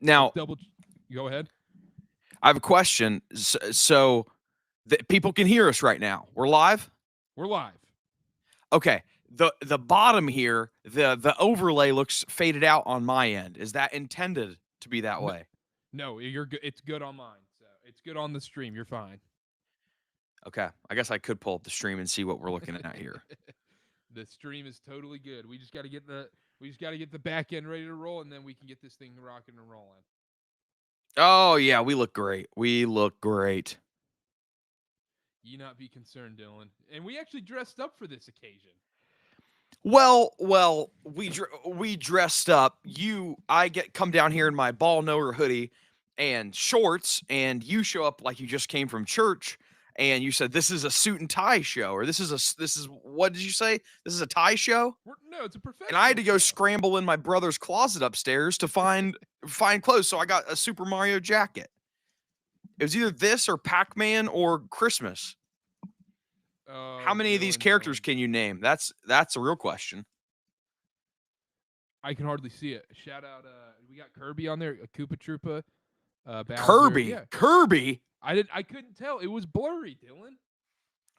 Now, Go ahead. I have a question. So people can hear us right now. We're live? We're live. Okay. The bottom here, the overlay looks faded out on my end. Is that intended to be that way? No, you're good. It's good on mine. So it's good on the stream. You're fine. Okay. I guess I could pull up the stream and see what we're looking at here. The stream is totally good. We just got to get the back end ready to roll, and then we can get this thing rocking and rolling. Oh yeah, we look great. We look great. You not be concerned, Dylan. And we actually dressed up for this occasion. Well, we dressed up. I come down here in my ball knower hoodie and shorts, and you show up like you just came from church, and you said this is a suit and tie show, or this is what did you say? This is a tie show? No, it's a professional. And I had to go show. scramble in my brother's closet upstairs to find clothes, so I got a Super Mario jacket. It was either this or Pac-Man or Christmas. How many of these characters can you name? That's a real question. I can hardly see it. Shout out, we got Kirby on there, Koopa Troopa, Bowser. Kirby, yeah. Kirby. I couldn't tell. It was blurry, Dylan.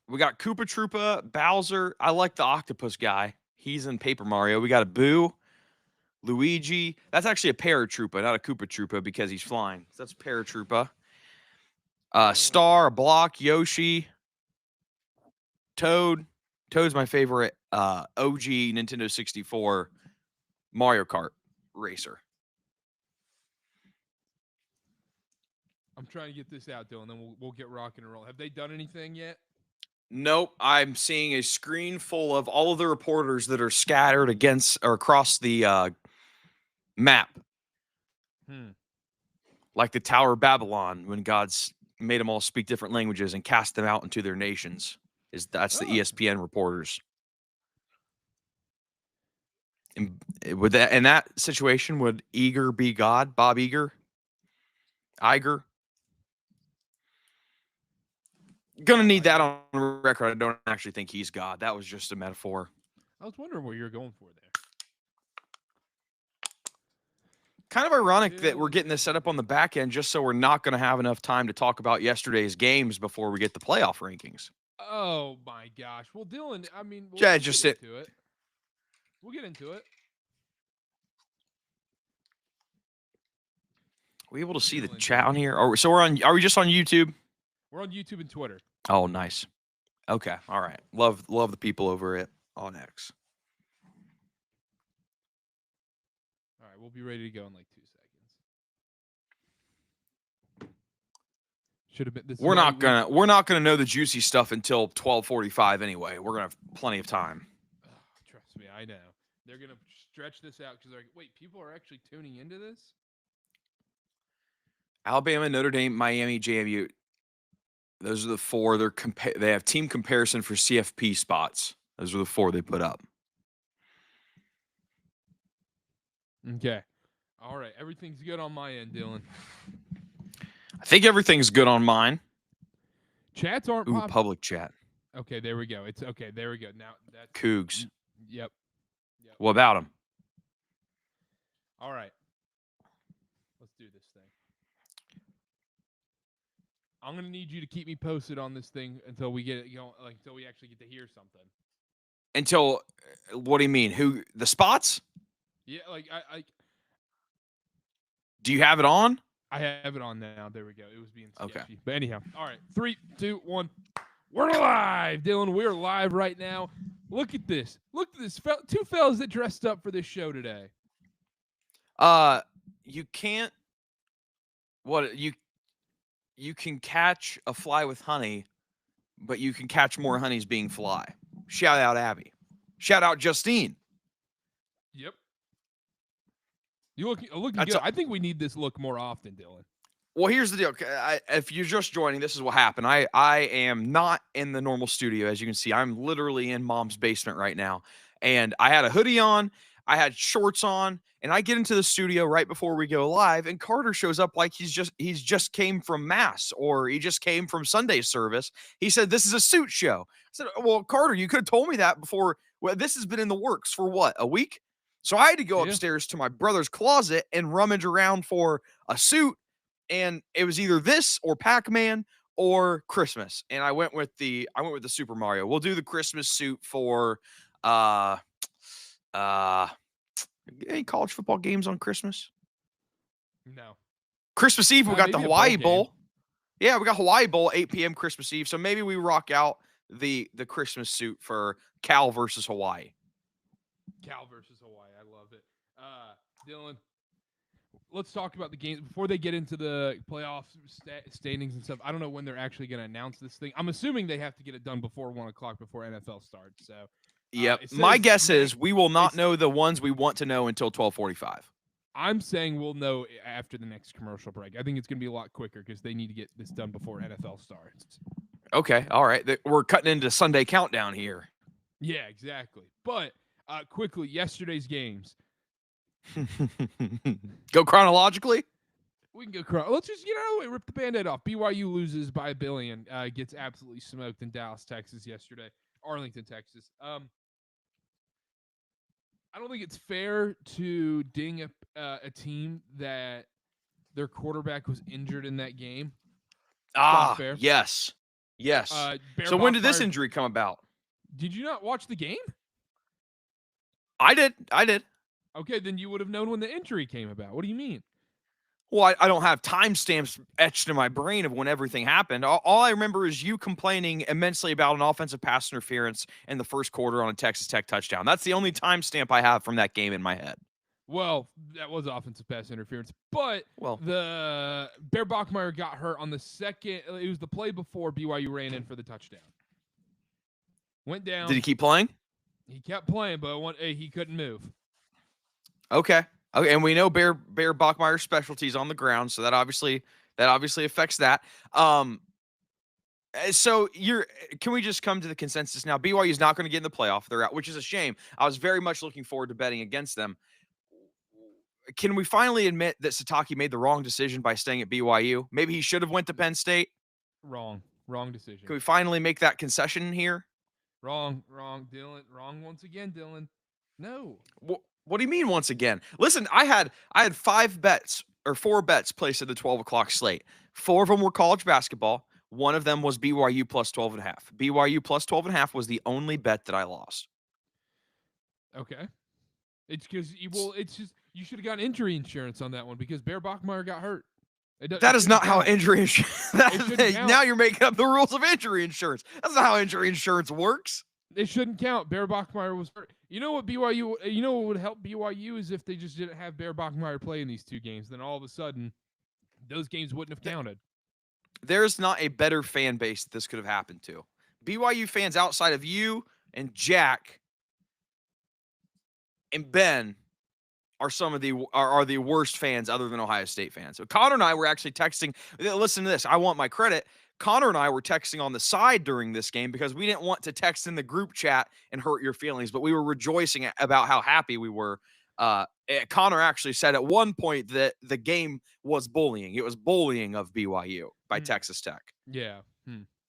We got Koopa Troopa, Bowser. I like the octopus guy. He's in Paper Mario. We got a Boo, Luigi. That's actually a Paratroopa, not a Koopa Troopa because he's flying. So that's a Paratroopa. Star, Block, Yoshi, Toad. Toad's my favorite OG Nintendo 64 Mario Kart racer. I'm trying to get this out, Dylan, then we'll get rocking and rolling. Have they done anything yet? Nope. I'm seeing a screen full of all of the reporters that are scattered against or across the map. Like the Tower of Babylon when God's made them all speak different languages and cast them out into their nations. That's the ESPN reporters. And would that in that situation, would Eager be God? Bob Eager? Iger? Gonna need that on record. I don't actually think he's God. That was just a metaphor. I was wondering where you're going for there. Kind of ironic that we're getting this set up on the back end just so we're not going to have enough time to talk about yesterday's games before we get the playoff rankings. Oh, my gosh. Well, Dylan, I mean, we'll get into it. We'll get into it. Are we able to see the chat on here? Are we just on YouTube? We're on YouTube and Twitter. Oh, nice. Okay. All right. Love the people over it on X. All right, we'll be ready to go in like 2 seconds. Should have been this. We're not gonna know the juicy stuff until 12:45 anyway. We're gonna have plenty of time. Oh, trust me, I know. They're gonna stretch this out because they're like, wait, people are actually tuning into this? Alabama, Notre Dame, Miami, JMU. Those are the four. They have team comparison for CFP spots. Those are the four they put up. Okay. All right. Everything's good on my end, Dylan. I think everything's good on mine. Chats aren't public chat. Okay, there we go. It's okay. There we go. Now that's Cougs. Yep. What about them? All right. Let's do this thing. I'm going to need you to keep me posted on this thing until we get it, until we actually get to hear something. Until, what do you mean? The spots? Yeah, I Do you have it on? I have it on now. There we go. It was being sketchy. Okay. But anyhow, all right. 3, 2, 1. We're live, Dylan. We're live right now. Look at this. Look at this. Two fellas that dressed up for this show today. You can't. You can catch a fly with honey, but you can catch more honeys being fly. Shout out Abby. Shout out Justine. Yep. You looking good. I think we need this look more often, Dylan. Well, here's the deal. If you're just joining, this is what happened. I am not in the normal studio. As you can see, I'm literally in mom's basement right now. And I had a hoodie on. I had shorts on. And I get into the studio right before we go live. And Karter shows up like he's just came from mass or he just came from Sunday service. He said, this is a suit show. I said, well, Karter, you could have told me that before. Well, this has been in the works for what, a week? So I had to go Yeah. upstairs to my brother's closet and rummage around for a suit, and it was either this or Pac-Man or Christmas. And I went with the Super Mario. We'll do the Christmas suit for uh uh any college football games on Christmas? No. Christmas Eve, we got the Maybe a bowl Hawaii game. Bowl. Yeah, we got Hawaii Bowl, 8 p.m. Christmas Eve. So maybe we rock out the Christmas suit for Cal versus Hawaii. Cal versus Hawaii. I love it. Dylan, let's talk about the games before they get into the playoff standings and stuff. I don't know when they're actually going to announce this thing. I'm assuming they have to get it done before 1 o'clock before NFL starts. So, yep. My guess is we will not know the ones we want to know until 12:45. I'm saying we'll know after the next commercial break. I think it's going to be a lot quicker because they need to get this done before NFL starts. Okay. All right. We're cutting into Sunday countdown here. Yeah, exactly. But quickly, yesterday's games. Go chronologically? We can go let's just rip the Band-Aid off. BYU loses by 1 billion. Gets absolutely smoked in Dallas, Texas yesterday. Arlington, Texas. I don't think it's fair to ding a team that their quarterback was injured in that game. Fair. Yes. So when did this injury come about? Did you not watch the game? I did. Okay, then you would have known when the injury came about. What do you mean? Well, I don't have timestamps etched in my brain of when everything happened. All I remember is you complaining immensely about an offensive pass interference in the first quarter on a Texas Tech touchdown. That's the only timestamp I have from that game in my head. Well, that was offensive pass interference, but the Bear Bachmeier got hurt on the second. It was the play before BYU ran in for the touchdown. Went down. Did he keep playing? He kept playing, but he couldn't move. Okay, and we know Bear Bachmeier's specialties on the ground, so that obviously affects that. So can we just come to the consensus now? BYU is not going to get in the playoff. They're out, which is a shame. I was very much looking forward to betting against them. Can we finally admit that Satake made the wrong decision by staying at BYU? Maybe he should have went to Penn State. Wrong decision. Can we finally make that concession here? Wrong, Dylan. Wrong once again, Dylan. No. What do you mean once again? Listen, I had 4 bets placed at the 12 o'clock slate. 4 of them were college basketball. One of them was BYU plus 12.5. BYU plus 12.5 was the only bet that I lost. Okay. It's because you should have gotten injury insurance on that one because Bear Bachmeier got hurt. That is not how injury insurance. Now you're making up the rules of injury insurance. That's not how injury insurance works. It shouldn't count. Bear Bachmeier was hurt. You know what would help BYU is if they just didn't have Bear Bachmeier play in these 2 games. Then all of a sudden, those games wouldn't have counted. There's not a better fan base that this could have happened to. BYU fans outside of you and Jack and Ben are the worst fans other than Ohio State fans. So Connor and I were actually texting. Listen to this. I want my credit. Connor and I were texting on the side during this game because we didn't want to text in the group chat and hurt your feelings, but we were rejoicing about how happy we were. Connor actually said at one point that the game was bullying. It was bullying of BYU by Texas Tech. Yeah.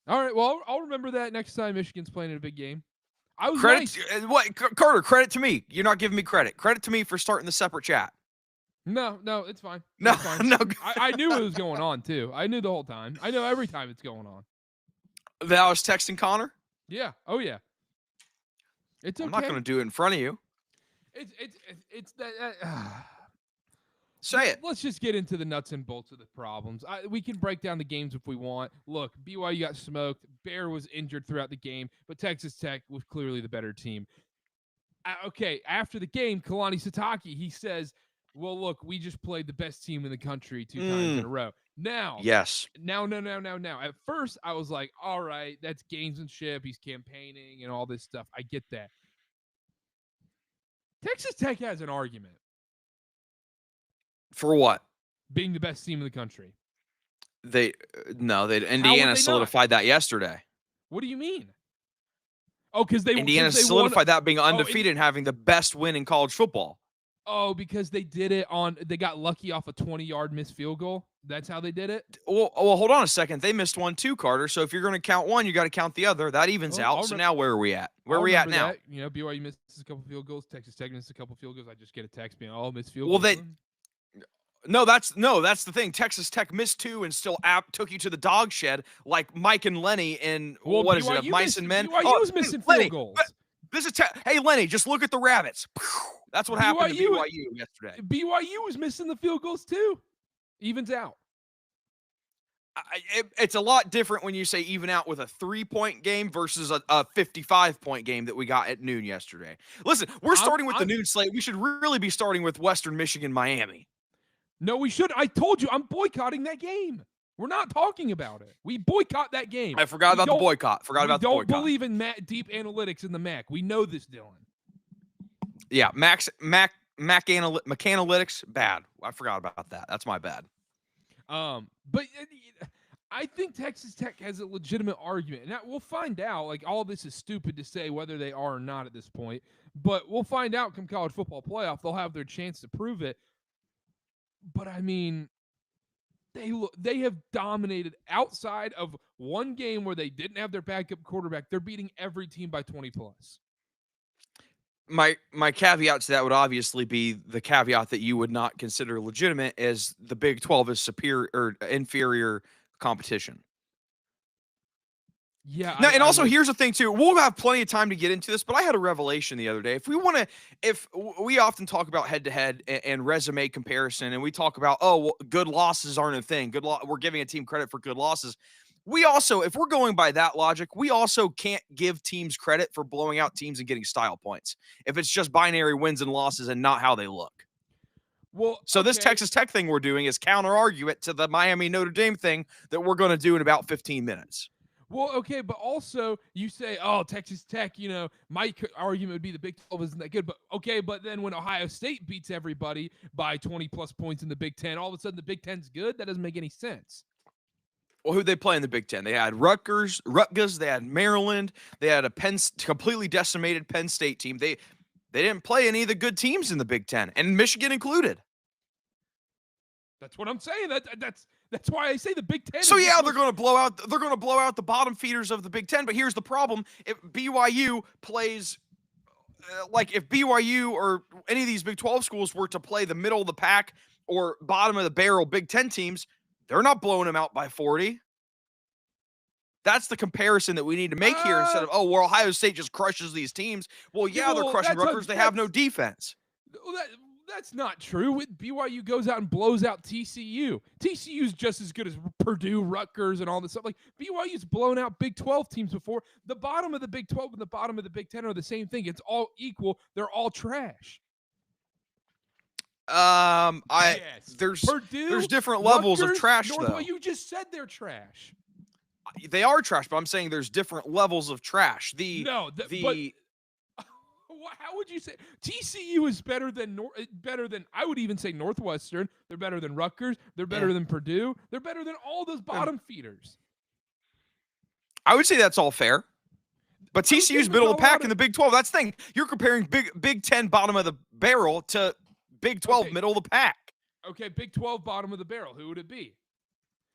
All right. Well, I'll remember that next time Michigan's playing in a big game. I was Karter, credit to me. You're not giving me credit. Credit to me for starting the separate chat. No, it's fine. No, it's fine. no. I knew it was going on too. I knew the whole time. I know every time it's going on. That I was texting Connor? Yeah. Oh yeah. It's okay. I'm not going to do it in front of you. It's that. Say it. Let's just get into the nuts and bolts of the problems. We can break down the games if we want. Look, BYU got smoked. Bear was injured throughout the game, but Texas Tech was clearly the better team. Okay, after the game, Kalani Sitake, he says, well, look, we just played the best team in the country 2 times in a row. Now. Yes. Now. At first, I was like, all right, that's gamesmanship. He's campaigning and all this stuff. I get that. Texas Tech has an argument. For what? Being the best team in the country. Indiana solidified that yesterday. What do you mean? Oh, because Indiana solidified that being undefeated and having the best win in college football. Oh, because they did it on. They got lucky off a 20-yard missed field goal. That's how they did it. Well, hold on a second. They missed one too, Carter. So if you're going to count one, you got to count the other. That evens Well, out. So now where are we at? Where are we at now? That. You know, BYU misses a couple field goals. Texas Tech misses a couple field goals. I just get a text being, "Oh, missed field Well, goals." that's the thing. Texas Tech missed two and still took you to the dog shed like Mike and Lenny in what is it? Mice and Men. BYU was missing field goals. This is hey Lenny, just look at the rabbits. That's what happened to BYU yesterday. BYU was missing the field goals too. Evens out. It's a lot different when you say even out with a 3-point game versus a 55-point game that we got at noon yesterday. Listen, we're starting with the noon slate. We should really be starting with Western Michigan, Miami. No, we should. I told you, I'm boycotting that game. We're not talking about it. We boycott that game. I forgot about the boycott. Don't believe in deep analytics in the MAC. We know this, Dylan. Yeah, Mac analytics, bad. I forgot about that. That's my bad. But I think Texas Tech has a legitimate argument. And we'll find out. Like, all this is stupid to say whether they are or not at this point. But we'll find out come college football playoff. They'll have their chance to prove it. But, I mean, they have dominated outside of one game where they didn't have their backup quarterback. They're beating every team by 20+. My caveat to that would obviously be the caveat that you would not consider legitimate as the Big 12 is superior or inferior competition. Yeah. Now, and also here's the thing too. We'll have plenty of time to get into this, but I had a revelation the other day. If we often talk about head-to-head and resume comparison, and we talk about, good losses aren't a thing. We're giving a team credit for good losses. We also, if we're going by that logic, we also can't give teams credit for blowing out teams and getting style points if it's just binary wins and losses and not how they look. Well, so this Texas Tech thing we're doing is counter-argue it to the Miami Notre Dame thing that we're going to do in about 15 minutes. Well, okay, but also you say, Texas Tech, my argument would be the Big 12 isn't that good. But okay, but then when Ohio State beats everybody by 20+ points in the Big 10, all of a sudden the Big 10's good? That doesn't make any sense. Well, who'd they play in the Big Ten? They had Rutgers, they had Maryland, they had a completely decimated Penn State team. They didn't play any of the good teams in the Big Ten, and Michigan included. That's what I'm saying. That's why I say the Big Ten. So yeah, they're going to blow out the bottom feeders of the Big Ten. But here's the problem: if BYU plays, if BYU or any of these Big 12 schools were to play the middle of the pack or bottom of the barrel Big 10 teams, they're not blowing them out by 40. That's the comparison that we need to make here instead of, Ohio State just crushes these teams. Well, yeah, they're crushing Rutgers. They have no defense. That's not true. BYU goes out and blows out TCU. TCU's just as good as Purdue, Rutgers, and all this stuff. Like, BYU's blown out Big 12 teams before. The bottom of the Big 12 and the bottom of the Big 10 are the same thing. It's all equal. They're all trash. There's Purdue, there's different levels Rutgers, of trash, Northwest, though. you just said they're trash. They are trash, but I'm saying there's different levels of trash. How would you say TCU is better than I would even say Northwestern? They're better than Rutgers. They're better than Purdue. They're better than all those bottom feeders. I would say that's all fair. But TCU's middle of the pack in the Big 12. That's the thing. You're comparing Big 10 bottom of the barrel to Big 12 middle of the pack. Okay, Big 12 bottom of the barrel. Who would it be?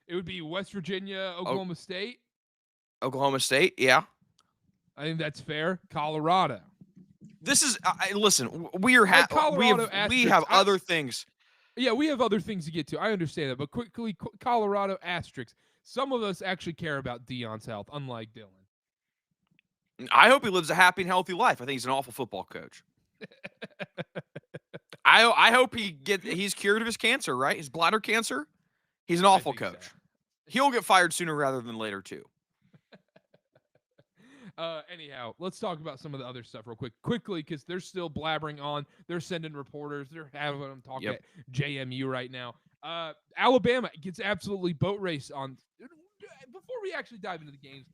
It would be West Virginia, Oklahoma State. Oklahoma State, yeah. I think that's fair. Colorado. This is listen. We have other things. Yeah, we have other things to get to. I understand that, but quickly, Colorado asterisks. Some of us actually care about Deion's health, unlike Dylan. I hope he lives a happy and healthy life. I think he's an awful football coach. I hope he's cured of his cancer, right? His bladder cancer. He's an awful coach. So. He'll get fired sooner rather than later, too. Anyhow, let's talk about some of the other stuff real quickly, because they're still blabbering on. They're sending reporters. They're having them talking at JMU right now. Alabama gets absolutely boat race on. Before we actually dive into the games,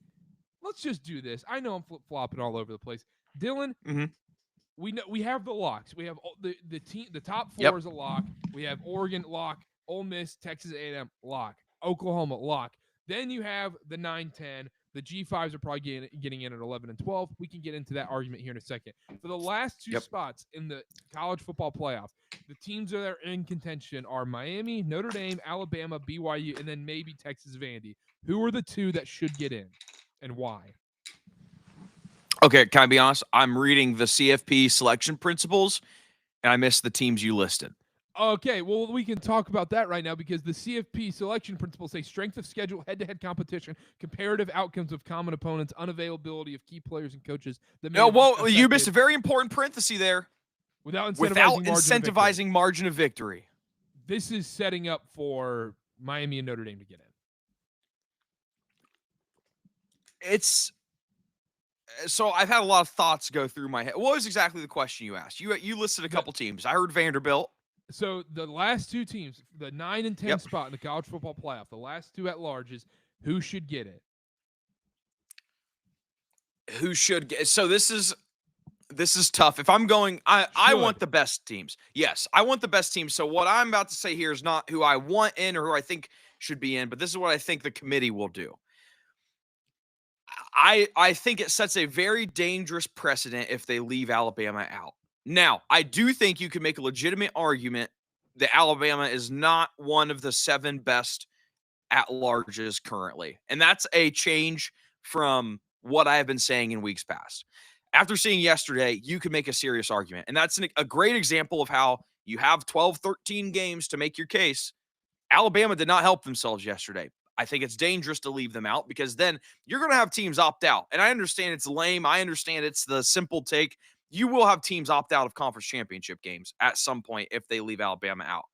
let's just do this. I know I'm flip-flopping all over the place. Dylan, we have the locks. We have the top four is a lock. We have Oregon lock, Ole Miss, Texas A&M lock, Oklahoma lock. Then you have the 9-10. The G5s are probably getting in at 11 and 12. We can get into that argument here in a second. For the last two spots in the college football playoff, the teams that are in contention are Miami, Notre Dame, Alabama, BYU, and then maybe Texas Vandy. Who are the two that should get in, and why? Okay, can I be honest? I'm reading the CFP selection principles, and I missed the teams you listed. Okay, well, we can talk about that right now because the CFP selection principles say strength of schedule, head-to-head competition, comparative outcomes of common opponents, unavailability of key players and coaches. You missed a very important parenthesis there. Without incentivizing margin of victory. This is setting up for Miami and Notre Dame to get in. So I've had a lot of thoughts go through my head. What was exactly the question you asked? You listed a couple teams. I heard Vanderbilt. So the last two teams, the 9 and 10 spot in the college football playoff, the last two at large is who should get it? Who should get? So this is tough. If I'm going, I want the best teams. Yes, I want the best teams. So what I'm about to say here is not who I want in or who I think should be in, but this is what I think the committee will do. I think it sets a very dangerous precedent if they leave Alabama out. Now, I do think you can make a legitimate argument that Alabama is not one of the 7 best at-larges currently. And that's a change from what I have been saying in weeks past. After seeing yesterday, you can make a serious argument. And that's a great example of how you have 12, 13 games to make your case. Alabama did not help themselves yesterday. I think it's dangerous to leave them out because then you're going to have teams opt out. And I understand it's lame. I understand it's the simple take. You will have teams opt out of conference championship games at some point if they leave Alabama out.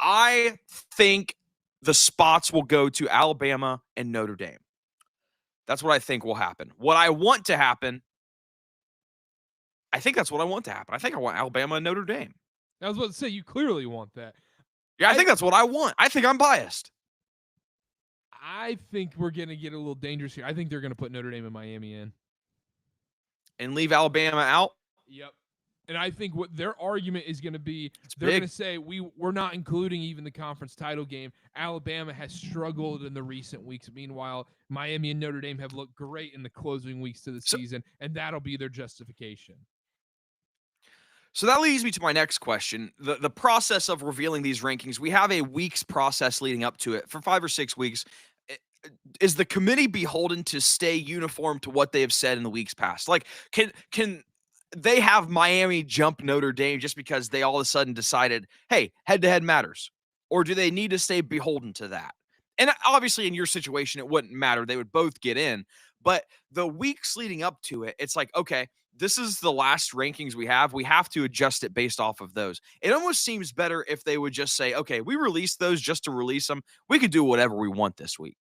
I think the spots will go to Alabama and Notre Dame. That's what I think will happen. What I want to happen, I think that's what I want to happen. I think I want Alabama and Notre Dame. I was about to say, you clearly want that. Yeah, I think that's what I want. I think I'm biased. I think we're going to get a little dangerous here. I think they're going to put Notre Dame and Miami in. And leave Alabama out? Yep. And I think what their argument is going to be, they're going to say, we're not including even the conference title game. Alabama has struggled in the recent weeks. Meanwhile, Miami and Notre Dame have looked great in the closing weeks to the season, and that'll be their justification. So that leads me to my next question. The process of revealing these rankings, we have a week's process leading up to it for 5 or 6 weeks. Is the committee beholden to stay uniform to what they have said in the weeks past? Like, can they have Miami jump Notre Dame just because they all of a sudden decided, hey, head-to-head matters? Or do they need to stay beholden to that? And obviously in your situation, it wouldn't matter. They would both get in. But the weeks leading up to it, it's like, okay, this is the last rankings we have. We have to adjust it based off of those. It almost seems better if they would just say, okay, we released those just to release them. We could do whatever we want this week.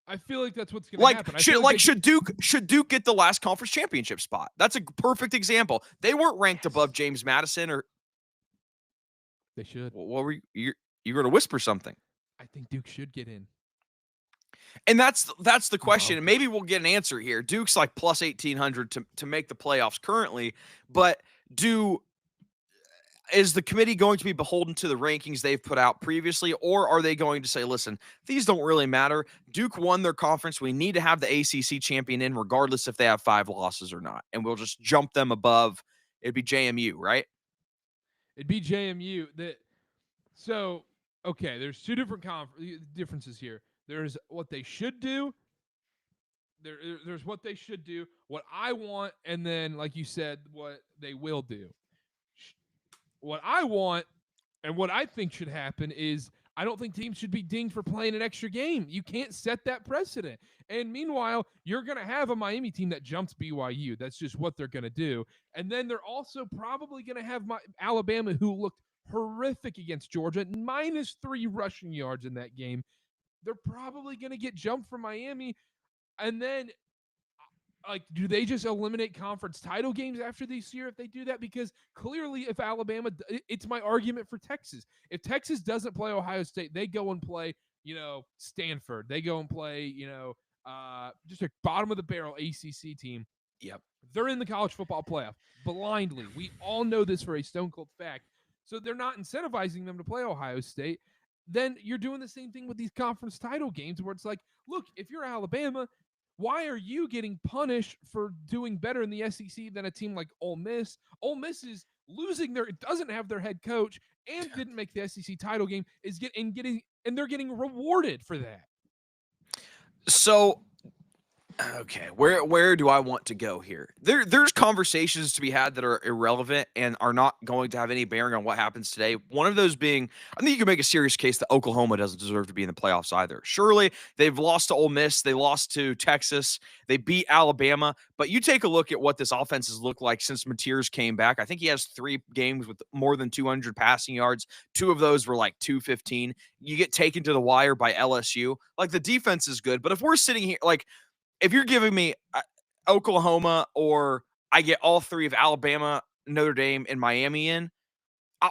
I feel like that's what's going to happen. Should Duke get the last conference championship spot? That's a perfect example. They weren't ranked above James Madison, or they should. What were you going to whisper something? I think Duke should get in. And that's the question. And maybe we'll get an answer here. Duke's like plus 1,800 to make the playoffs currently, but is the committee going to be beholden to the rankings they've put out previously, or are they going to say, listen, these don't really matter. Duke won their conference. We need to have the ACC champion in regardless if they have 5 losses or not, and we'll just jump them above. It'd be JMU, right? It'd be JMU. So, okay, there's 2 different differences here. There's what they should do. There's what they should do, what I want, and then, like you said, what they will do. What I want and what I think should happen is I don't think teams should be dinged for playing an extra game. You can't set that precedent. And meanwhile, you're going to have a Miami team that jumps BYU. That's just what they're going to do. And then they're also probably going to have Alabama, who looked horrific against Georgia, -3 rushing yards in that game. They're probably going to get jumped from Miami. And then, do they just eliminate conference title games after this year if they do that? Because clearly, if Alabama, it's my argument for Texas. If Texas doesn't play Ohio State, they go and play, Stanford. They go and play, just a bottom of the barrel ACC team. Yep. They're in the college football playoff blindly. We all know this for a stone cold fact. So they're not incentivizing them to play Ohio State. Then you're doing the same thing with these conference title games where it's like, look, if you're Alabama, Why are you getting punished for doing better in the SEC than a team like Ole Miss? Ole Miss is losing doesn't have their head coach and didn't make the SEC title game and they're getting rewarded for that. So, okay, where do I want to go here? There's conversations to be had that are irrelevant and are not going to have any bearing on what happens today. One of those being, I think you can make a serious case that Oklahoma doesn't deserve to be in the playoffs either. Surely they've lost to Ole Miss, they lost to Texas, they beat Alabama, but you take a look at what this offense has looked like since Mateers came back. I think he has 3 games with more than 200 passing yards. 2 of those were like 215. You get taken to the wire by LSU. Like, the defense is good, but if we're sitting here, like, if you're giving me Oklahoma or I get all 3 of Alabama, Notre Dame, and Miami in,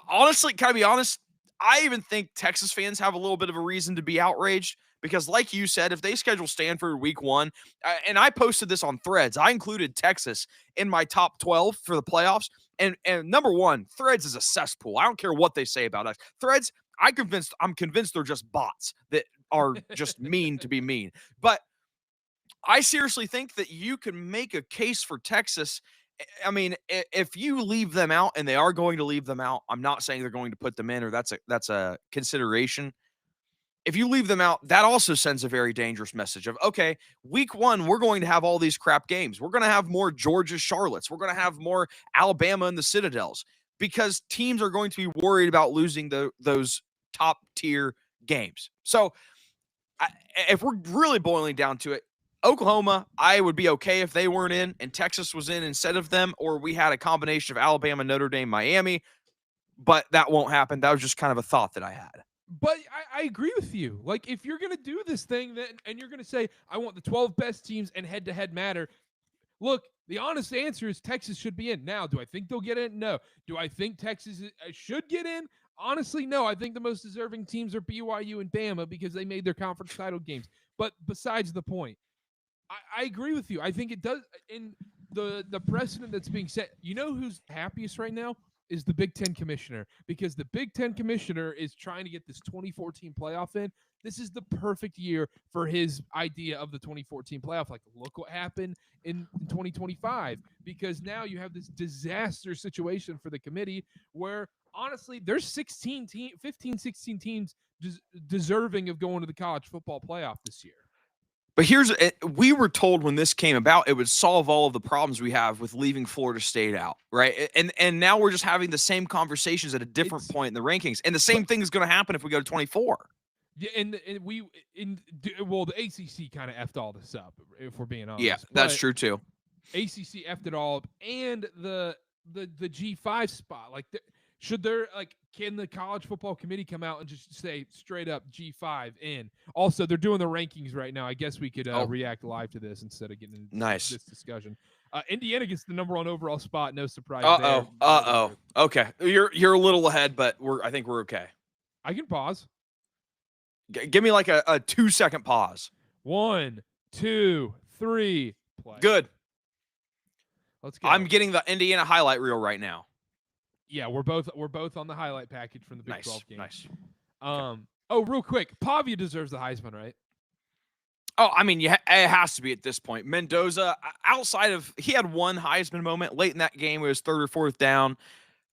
honestly, can I be honest? I even think Texas fans have a little bit of a reason to be outraged because, like you said, if they schedule Stanford week 1, and I posted this on Threads, I included Texas in my top 12 for the playoffs. And number 1, Threads is a cesspool. I don't care what they say about us. Threads, I'm convinced they're just bots that are just mean to be mean. But I seriously think that you can make a case for Texas. I mean, if you leave them out, and they are going to leave them out, I'm not saying they're going to put them in, or that's a consideration. If you leave them out, that also sends a very dangerous message of, okay, week 1, we're going to have all these crap games. We're going to have more Georgia Charlottes. We're going to have more Alabama and the Citadels because teams are going to be worried about losing those top tier games. So if we're really boiling down to it, Oklahoma, I would be okay if they weren't in and Texas was in instead of them, or we had a combination of Alabama, Notre Dame, Miami, but that won't happen. That was just kind of a thought that I had. But I agree with you. Like, if you're going to do this thing and you're going to say, I want the 12 best teams and head-to-head matter, look, the honest answer is Texas should be in. Now, do I think they'll get in? No. Do I think Texas should get in? Honestly, no. I think the most deserving teams are BYU and Bama because they made their conference title games. But besides the point, I agree with you. I think it does. In the precedent that's being set, you know who's happiest right now is the Big Ten commissioner, because the Big Ten commissioner is trying to get this 2014 playoff in. This is the perfect year for his idea of the 2014 playoff. Like, look what happened in 2025, because now you have this disaster situation for the committee where, honestly, there's 16 teams deserving of going to the college football playoff this year. But we were told when this came about, it would solve all of the problems we have with leaving Florida State out, right? And now we're just having the same conversations at a different point in the rankings. And the same thing is going to happen if we go to 24. Yeah, and the ACC kind of effed all this up, if we're being honest. Yeah, that's true too. ACC effed it all up, and the G5 spot. Like, can the college football committee come out and just say straight up G5 in? Also, they're doing the rankings right now. I guess we could react live to this instead of getting into this discussion. Indiana gets the number 1 overall spot. No surprise there. Okay, you're a little ahead, but I think we're okay. I can pause. Give me like a 2-second pause. 1, 2, 3. Play. Good. Let's go. I'm getting the Indiana highlight reel right now. Yeah, we're both on the highlight package from the Big 12 game. Nice. Real quick, Pavia deserves the Heisman, right? Oh, I mean, it has to be at this point. Mendoza, outside of, he had one Heisman moment late in that game. It was 3rd or 4th down.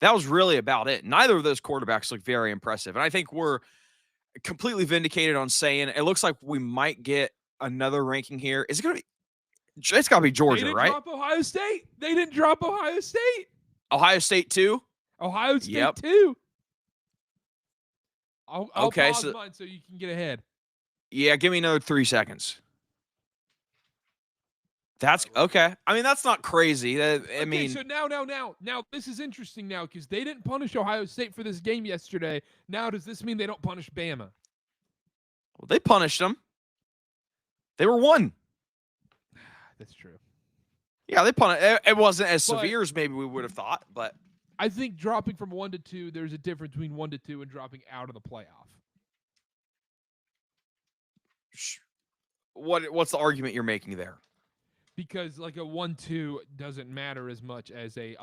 That was really about it. Neither of those quarterbacks look very impressive. And I think we're completely vindicated on saying it looks like we might get another ranking here. Is it going to be? It's got to be Georgia, right? Drop Ohio State. They didn't drop Ohio State. Ohio State too? Ohio State too. I'll pause so mine so you can get ahead. Yeah, give me another 3 seconds. That's okay. I mean, that's not crazy. So now this is interesting now because they didn't punish Ohio State for this game yesterday. Now, does this mean they don't punish Bama? Well, they punished them. They were 1. That's true. Yeah, they punished. It wasn't as severe as maybe we would have thought, but I think dropping from 1 to 2, there's a difference between 1 to 2 and dropping out of the playoff. What's the argument you're making there? Because like a 1-2 doesn't matter as much as a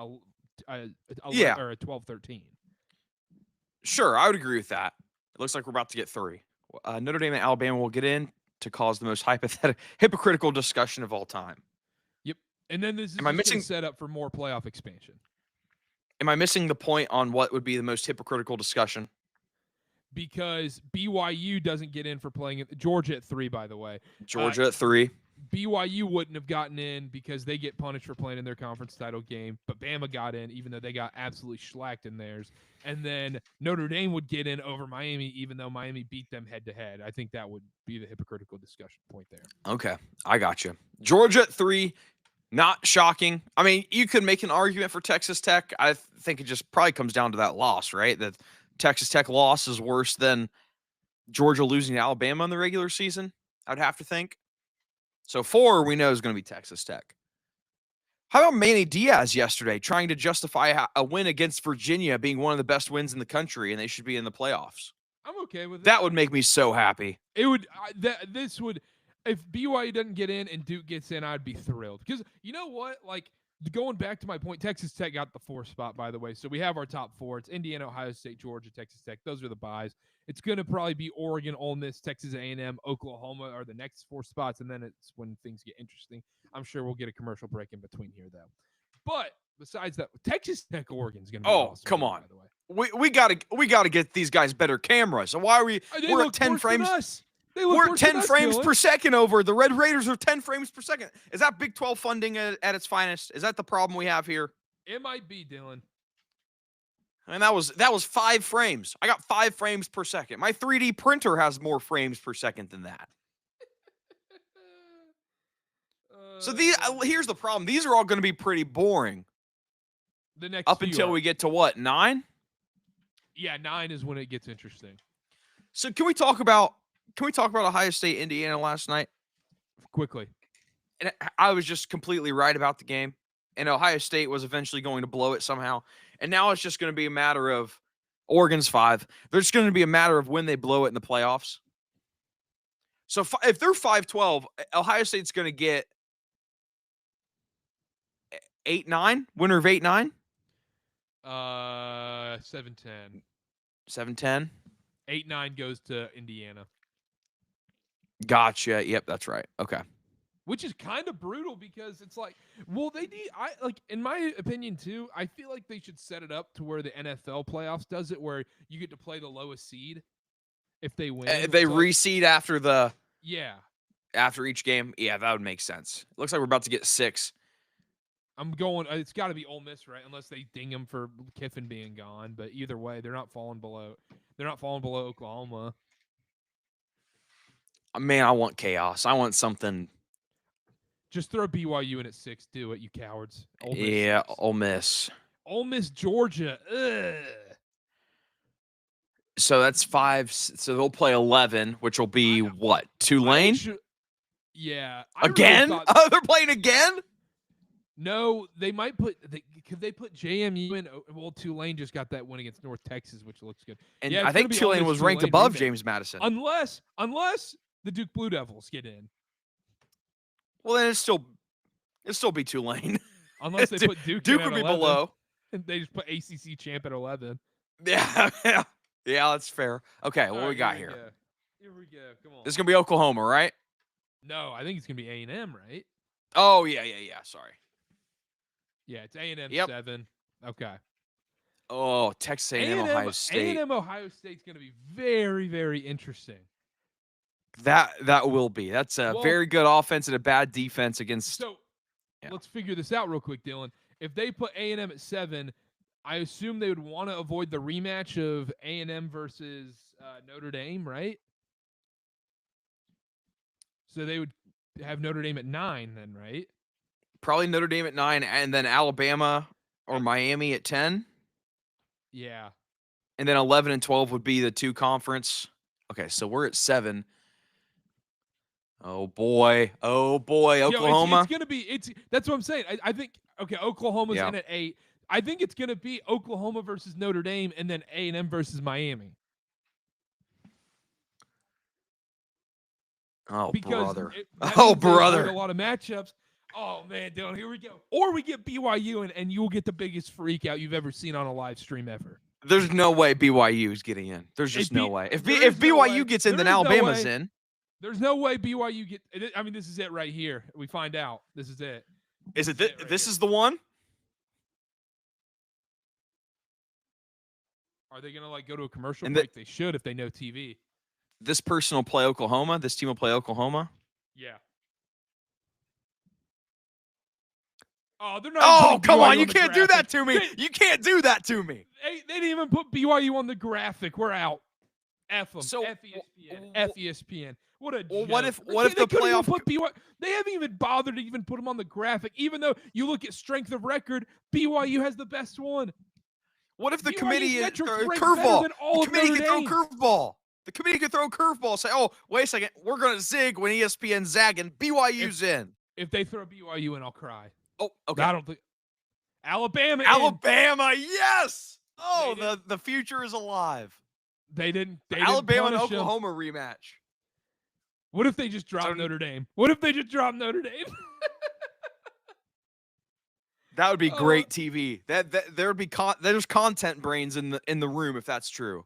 12-13. Sure, I would agree with that. It looks like we're about to get 3. Notre Dame and Alabama will get in to cause the most hypocritical discussion of all time. Yep. And then this is Am I just missing? going to set up for more playoff expansion. Am I missing the point on what would be the most hypocritical discussion? Because BYU doesn't get in for playing at Georgia at 3, by the way. Georgia at 3. BYU wouldn't have gotten in because they get punished for playing in their conference title game, but Bama got in even though they got absolutely shellacked in theirs. And then Notre Dame would get in over Miami even though Miami beat them head-to-head. I think that would be the hypocritical discussion point there. Okay, I got you. Georgia at 3, not shocking. I mean, you could make an argument for Texas Tech. I think it just probably comes down to that loss, right? That Texas Tech loss is worse than Georgia losing to Alabama in the regular season, I'd have to think. So 4, we know, is going to be Texas Tech. How about Manny Diaz yesterday trying to justify a win against Virginia being one of the best wins in the country and they should be in the playoffs? I'm okay with it. That would make me so happy. It would. This would. If BYU doesn't get in and Duke gets in, I'd be thrilled. Because you know what? Like, going back to my point, Texas Tech got the 4th spot, by the way. So we have our top 4. It's Indiana, Ohio State, Georgia, Texas Tech. Those are the buys. It's going to probably be Oregon, Ole Miss, Texas A&M, Oklahoma are the next 4 spots, and then it's when things get interesting. I'm sure we'll get a commercial break in between here, though. But besides that, Texas Tech, Oregon is going to be awesome. Come on. By the way. We gotta get these guys better cameras. So why are we? We're at 10 frames. We're at 10 frames per second over. The Red Raiders are 10 frames per second. Is that Big 12 funding at its finest? Is that the problem we have here? It might be, Dylan. And that was 5 frames. I got 5 frames per second. My 3D printer has more frames per second than that. So here's the problem. These are all going to be pretty boring. The next up until we get to what, 9? Yeah, 9 is when it gets interesting. So can we talk about Ohio State, Indiana last night? Quickly. And I was just completely right about the game. And Ohio State was eventually going to blow it somehow. And now it's just going to be a matter of Oregon's 5. There's going to be a matter of when they blow it in the playoffs. So if they're 5-12, Ohio State's going to get 8-9, winner of 8-9. 7-10. 7-10. 8-9 goes to Indiana. Gotcha. Yep, that's right. Okay. Which is kind of brutal because it's like, well, they need. In my opinion too. I feel like they should set it up to where the NFL playoffs does it, where you get to play the lowest seed if they win. They reseed after after each game. Yeah, that would make sense. It looks like we're about to get 6. I'm going. It's got to be Ole Miss, right? Unless they ding them for Kiffin being gone. But either way, they're not falling below. They're not falling below Oklahoma. Man, I want chaos. I want something. Just throw BYU in at 6. Do it, you cowards. Ole Miss 6. Ole Miss. Ole Miss, Georgia. Ugh. So that's 5. So they'll play 11, which will be what? Tulane? Yeah. Again? Really oh, they're playing again? No, they might put. Could they put JMU in? Well, Tulane just got that win against North Texas, which looks good. And yeah, I think Tulane was ranked above James Madison. Unless the Duke Blue Devils get in. Well, then it'd still be Tulane. Unless they put Duke would be 11, below. And they just put ACC champ at 11. Yeah, that's fair. Okay, what we got here? Here we go. Come on. This is gonna be Oklahoma, right? No, I think it's gonna be A&M, right? Oh yeah. Sorry. Yeah, it's A&M 7. Okay. Oh, Texas A&M, Ohio State. A&M Ohio State's gonna be very, very interesting. That will be. That's a very good offense and a bad defense against. So, let's figure this out real quick, Dylan. If they put A&M at 7, I assume they would want to avoid the rematch of A&M versus Notre Dame, right? So they would have Notre Dame at 9 then, right? Probably Notre Dame at 9 and then Alabama or Miami at 10. Yeah. And then 11 and 12 would be the 2 conference. Okay, so we're at 7. Oh boy, Oklahoma. It's gonna be. That's what I'm saying. I think. Okay, Oklahoma's in at 8. I think it's gonna be Oklahoma versus Notre Dame, and then A&M versus Miami. Oh brother! A lot of matchups. Oh man, Dylan, here we go. Or we get BYU, and you'll get the biggest freak out you've ever seen on a live stream ever. There's no way BYU is getting in. There's just no way. If BYU gets in, then Alabama's in. There's no way BYU get. I mean, this is it right here. We find out. This is it. Is it this is the one? Are they gonna go to a commercial And break? They should if they know TV. This person will play Oklahoma. This team will play Oklahoma. Yeah. Oh, they're not. Oh, come on! You can't do that to me. You can't do that to me. They didn't even put BYU on the graphic. We're out. F them. So F ESPN. F ESPN. What a joke. What if the playoff? Put BYU, they haven't even bothered to even put them on the graphic. Even though you look at strength of record, BYU has the best one. What if the BYU's committee is curveball? The committee can throw curveball. The committee could throw curveball. Say, oh, wait a second, we're gonna zig when ESPN's zagging. BYU's in. If they throw BYU in, I'll cry. Oh, okay. I don't think Alabama. Yes. Oh, the future is alive. They didn't. Alabama and Oklahoma rematch. What if they just drop Notre Dame? What if they just drop Notre Dame? That would be great TV. There would be there's content brains in the room if that's true.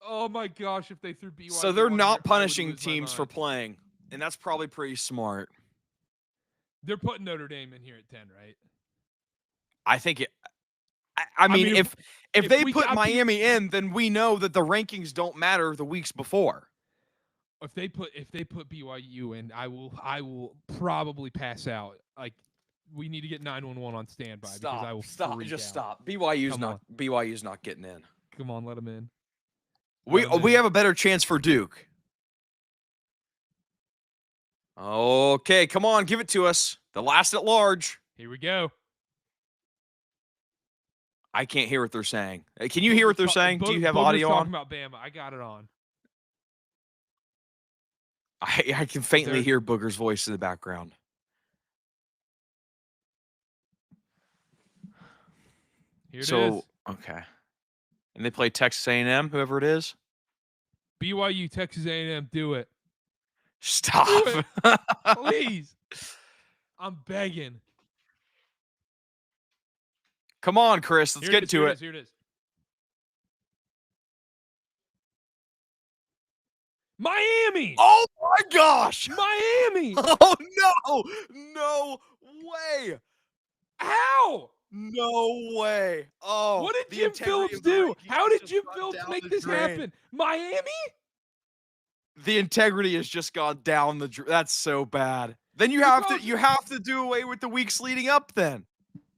Oh my gosh, if they threw BYU. So they're not punishing teams for playing, and that's probably pretty smart. They're putting Notre Dame in here at 10, right? I think it. I mean, if they put Miami in, then we know that the rankings don't matter the weeks before. If they put BYU in, I will probably pass out. Like, we need to get 911 on standby because I will freak out. Stop. BYU's not getting in. Come on, let them in. We have a better chance for Duke. Okay, come on, give it to us. The last at large. Here we go. I can't hear what they're saying. Can you hear what they're saying? Do you have audio on? Talking about Bama. I got it on. I can faintly hear Booger's voice in the background. Here it is. Okay. And they play Texas A&M, whoever it is? BYU, Texas A&M, do it. Stop. Do it. Please. I'm begging. Come on, Chris. Let's get to it. Here it is. Miami. Oh, my gosh. Miami. Oh, no. No way. How? No way. Oh. What did Jim Phillips do? How did Jim Phillips make this happen? Miami? The integrity has just gone down the drain. That's so bad. Then you have to do away with the weeks leading up then.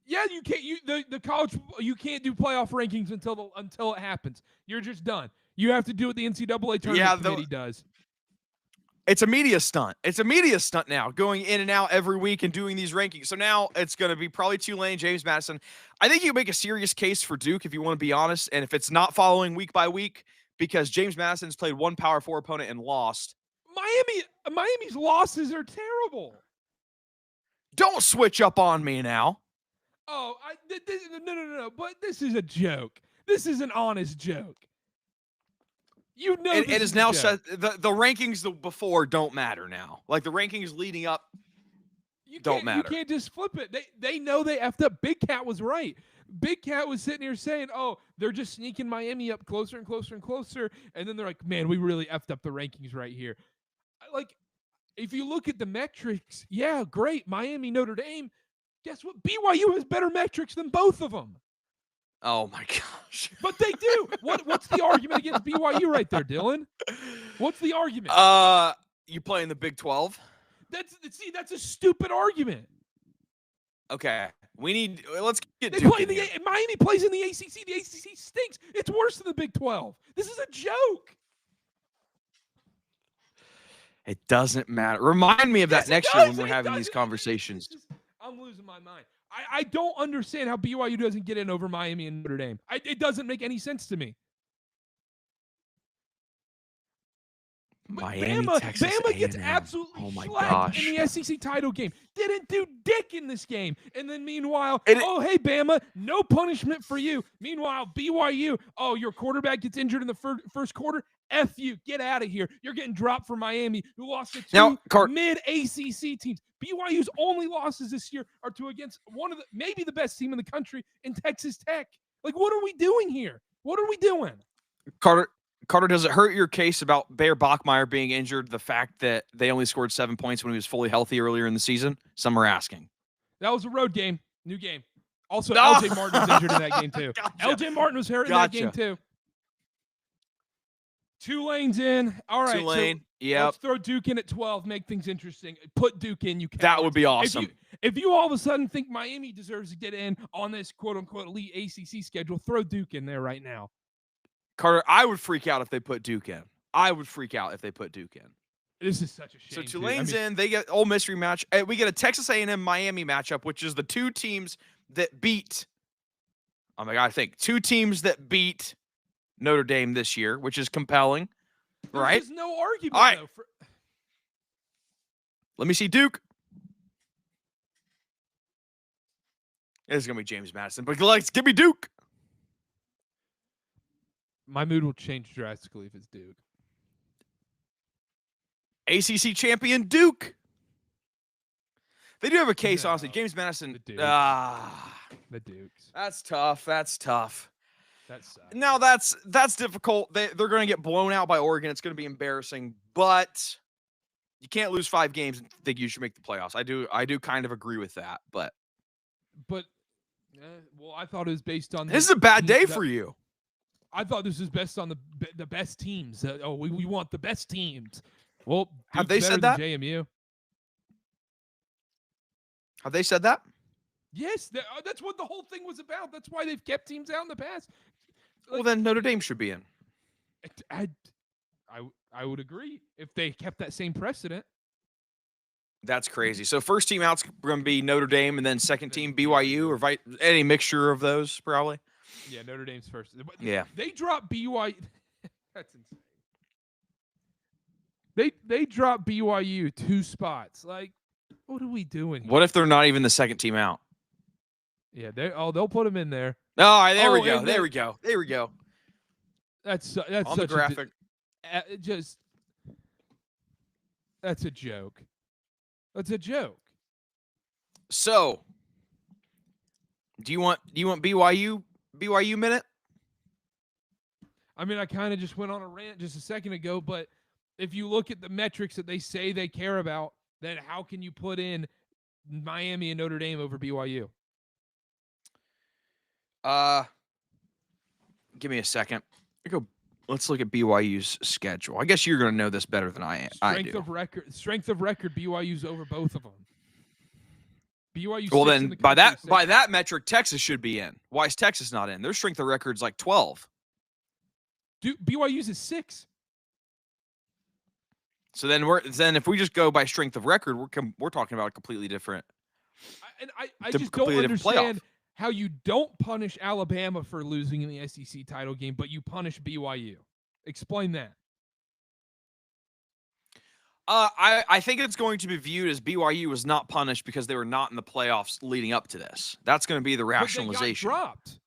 Yeah, you can't. The college, you can't do playoff rankings until it happens. You're just done. You have to do what the NCAA tournament committee does. It's a media stunt. It's a media stunt now, going in and out every week and doing these rankings. So now it's going to be probably Tulane, James Madison. I think you can make a serious case for Duke if you want to be honest, and if it's not following week by week, because James Madison's played one Power 4 opponent and lost. Miami's losses are terrible. Don't switch up on me now. Oh, no. But this is a joke. This is an honest joke. You know, it is now said the rankings before don't matter now. Like the rankings leading up don't matter. You can't just flip it. They know they effed up. Big Cat was right. Big Cat was sitting here saying, "Oh, they're just sneaking Miami up closer and closer and closer," and then they're like, "Man, we really effed up the rankings right here." Like, if you look at the metrics, yeah, great. Miami, Notre Dame. Guess what? BYU has better metrics than both of them. Oh my gosh! But they do. What's the argument against BYU right there, Dylan? What's the argument? You play in the Big 12? That's a stupid argument. Okay, let's get. Miami plays in the ACC. The ACC stinks. It's worse than the Big 12. This is a joke. It doesn't matter. Remind me of that next year when we're having these conversations. I'm losing my mind. I don't understand how BYU doesn't get in over Miami and Notre Dame. It doesn't make any sense to me. Bama gets absolutely slapped in the SEC title game. Didn't do dick in this game. And then meanwhile, hey, Bama, no punishment for you. Meanwhile, BYU, your quarterback gets injured in the first quarter. F you. Get out of here. You're getting dropped for Miami, who lost to two mid-ACC teams. BYU's only losses this year are against maybe the best team in the country in Texas Tech. Like, what are we doing here? What are we doing? Karter, Karter, does it hurt your case about Bayer Bachmeier being injured, the fact that they only scored 7 points when he was fully healthy earlier in the season? Some are asking. That was a road game. New game. Also, Ah! LJ Martin was injured in that game too. Gotcha. LJ Martin was hurt in that game too. Tulane's in. All right. Tulane. So let's throw Duke in at 12. Make things interesting. Put Duke in. You cowards. That would be awesome. If you all of a sudden think Miami deserves to get in on this quote unquote elite ACC schedule, throw Duke in there right now. Karter, I would freak out if they put Duke in. This is such a shame. So Tulane's in. They get Ole Miss rematch. We get a Texas A&M Miami matchup, which is the two teams that beat. Oh my God! I think two teams that beat Notre Dame this year, which is compelling, right? There's no argument. All right. Let me see Duke. It's gonna be James Madison, but give me Duke. My mood will change drastically if it's Duke. ACC champion Duke. They do have a case, honestly. James Madison. The Dukes. That's tough. That's sucks. Now that's difficult. They're going to get blown out by Oregon. It's going to be embarrassing, but you can't lose 5 games and think you should make the playoffs. I do kind of agree with that, but well, I thought it was based on. This is a bad day for you. I thought this was based on the best teams. We want the best teams. Well, have they said that? JMU. Have they said that? Yes, that's what the whole thing was about. That's why they've kept teams out in the past. Well, then Notre Dame should be in. I would agree if they kept that same precedent. That's crazy. So first team out's going to be Notre Dame, and then second team BYU, or any mixture of those, probably. Yeah, Notre Dame's first. Yeah, they dropped BYU. That's insane. They dropped BYU 2 spots. Like, what are we doing here? What if they're not even the second team out? Yeah, they'll put them in there. All right, there we go. There we go. That's on the graphic. That's a joke. That's a joke. So, do you want BYU minute? I mean, I kind of just went on a rant just a second ago, but if you look at the metrics that they say they care about, then how can you put in Miami and Notre Dame over BYU? Give me a second. Let's look at BYU's schedule. I guess you're going to know this better than I am. Strength of record, BYU's over both of them. BYU. Well, then by that metric, Texas should be in. Why is Texas not in? Their strength of record's like 12. Dude, BYU's is 6. So then if we just go by strength of record, we're talking about a completely different. I just don't understand how you don't punish Alabama for losing in the SEC title game, but you punish BYU. Explain that. I think it's going to be viewed as BYU was not punished because they were not in the playoffs leading up to this. That's going to be the rationalization. But they got dropped.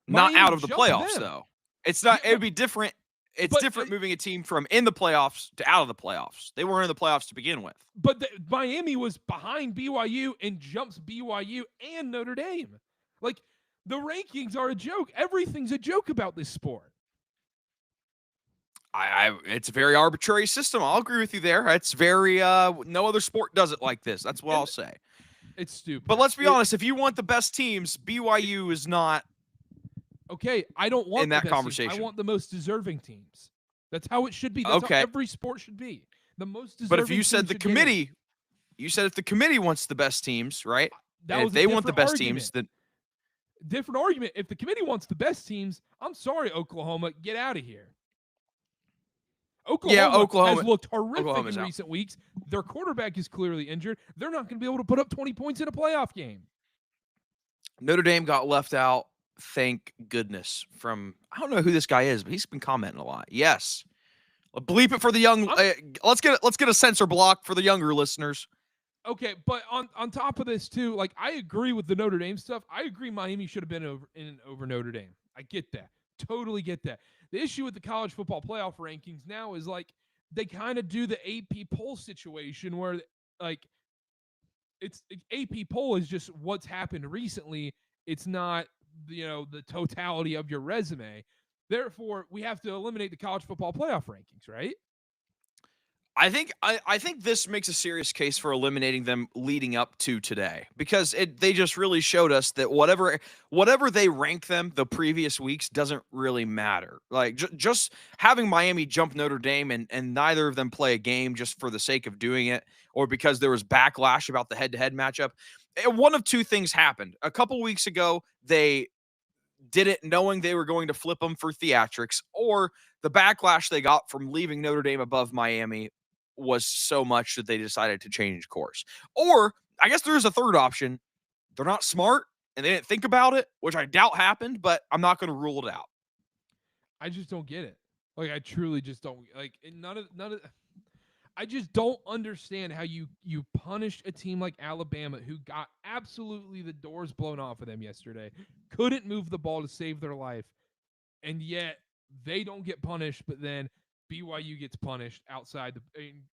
Not Miami out of the playoffs, though. It's not. It would be different. It's different moving a team from in the playoffs to out of the playoffs. They weren't in the playoffs to begin with. But Miami was behind BYU and jumps BYU and Notre Dame. Like, the rankings are a joke. Everything's a joke about this sport. It's a very arbitrary system. I'll agree with you there. It's very no other sport does it like this. That's what I'll say. It's stupid. But let's be honest. If you want the best teams, BYU is not. Okay, I don't want in that conversation. I want the most deserving teams. That's how it should be. That's how every sport should be. The most deserving. But if you said the committee, you said if the committee wants the best teams, right? If they want the best teams, then different argument. If the committee wants the best teams, I'm sorry, Oklahoma, get out of here. Oklahoma has looked horrific in recent weeks. Their quarterback is clearly injured. They're not going to be able to put up 20 points in a playoff game. Notre Dame got left out. Thank goodness. I don't know who this guy is, but he's been commenting a lot. Yes. Bleep it for the young. Let's get a censor block for the younger listeners. Okay, but on top of this too, like, I agree with the Notre Dame stuff. I agree Miami should have been over Notre Dame. I get that. Totally get that. The issue with the college football playoff rankings now is, like, they kind of do the AP poll situation where, like, it's AP poll is just what's happened recently. It's not, the totality of your resume. Therefore, we have to eliminate the college football playoff rankings, right? I think this makes a serious case for eliminating them leading up to today, because they just really showed us that whatever they rank them the previous weeks doesn't really matter. Like just having Miami jump Notre Dame and neither of them play a game just for the sake of doing it, or because there was backlash about the head-to-head matchup. One of two things happened. A couple weeks ago, they did it knowing they were going to flip them for theatrics, or the backlash they got from leaving Notre Dame above Miami was so much that they decided to change course. Or I guess there's a third option. They're not smart and they didn't think about it, which I doubt happened, but I'm not going to rule it out. I just don't get it. Like, I truly just don't like none of. I just don't understand how you punished a team like Alabama, who got absolutely the doors blown off of them yesterday, couldn't move the ball to save their life, and yet they don't get punished, but then BYU gets punished outside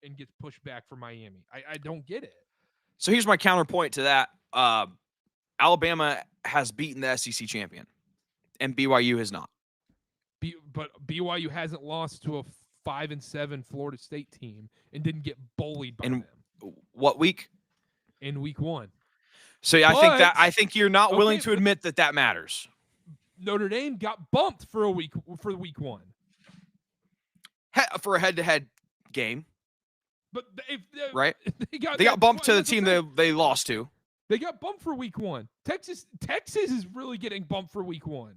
and gets pushed back for Miami. I don't get it. So here's my counterpoint to that. Alabama has beaten the SEC champion, and BYU has not. But BYU hasn't lost to a 5-7 Florida State team and didn't get bullied by them. What week? In week 1. So yeah, I think you're not willing to admit that matters. Notre Dame got bumped for week 1. For a head-to-head game. But right? They got bumped to the team they lost to. They got bumped for week 1. Texas is really getting bumped for week 1.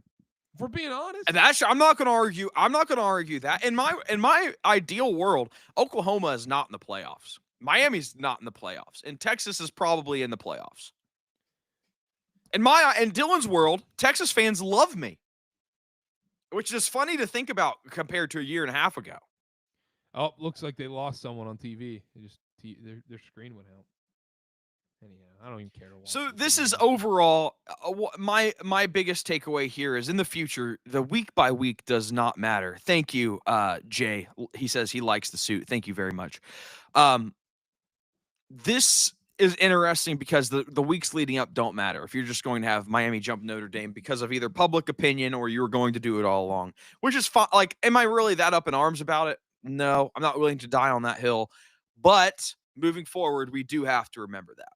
If we're being honest. And I'm not going to argue that. In my ideal world, Oklahoma is not in the playoffs. Miami's not in the playoffs. And Texas is probably in the playoffs. In Dylan's world, Texas fans love me. Which is funny to think about compared to a year and a half ago. Oh, looks like they lost someone on TV. Their screen went out. Anyhow, I don't even care to watch. So this is overall my biggest takeaway here is in the future, the week by week does not matter. Thank you, Jay. He says he likes the suit. Thank you very much. This is interesting because the weeks leading up don't matter. If you're just going to have Miami jump Notre Dame because of either public opinion or you were going to do it all along, which is fine. Like, am I really that up in arms about it? No, I'm not willing to die on that hill. But moving forward, we do have to remember that.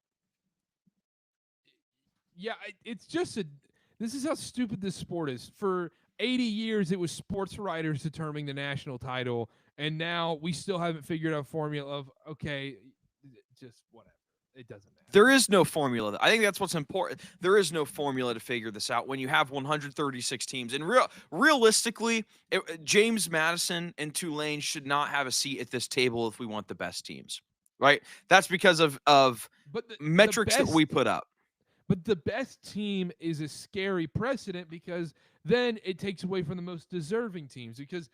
Yeah, it's just this is how stupid this sport is. For 80 years, it was sports writers determining the national title, and now we still haven't figured out a formula of, okay, just whatever. It doesn't matter. There is no formula. I think that's what's important. There is no formula to figure this out when you have 136 teams. And realistically, James Madison and Tulane should not have a seat at this table if we want the best teams, right? That's because of metrics that we put up. But the best team is a scary precedent because then it takes away from the most deserving teams. Because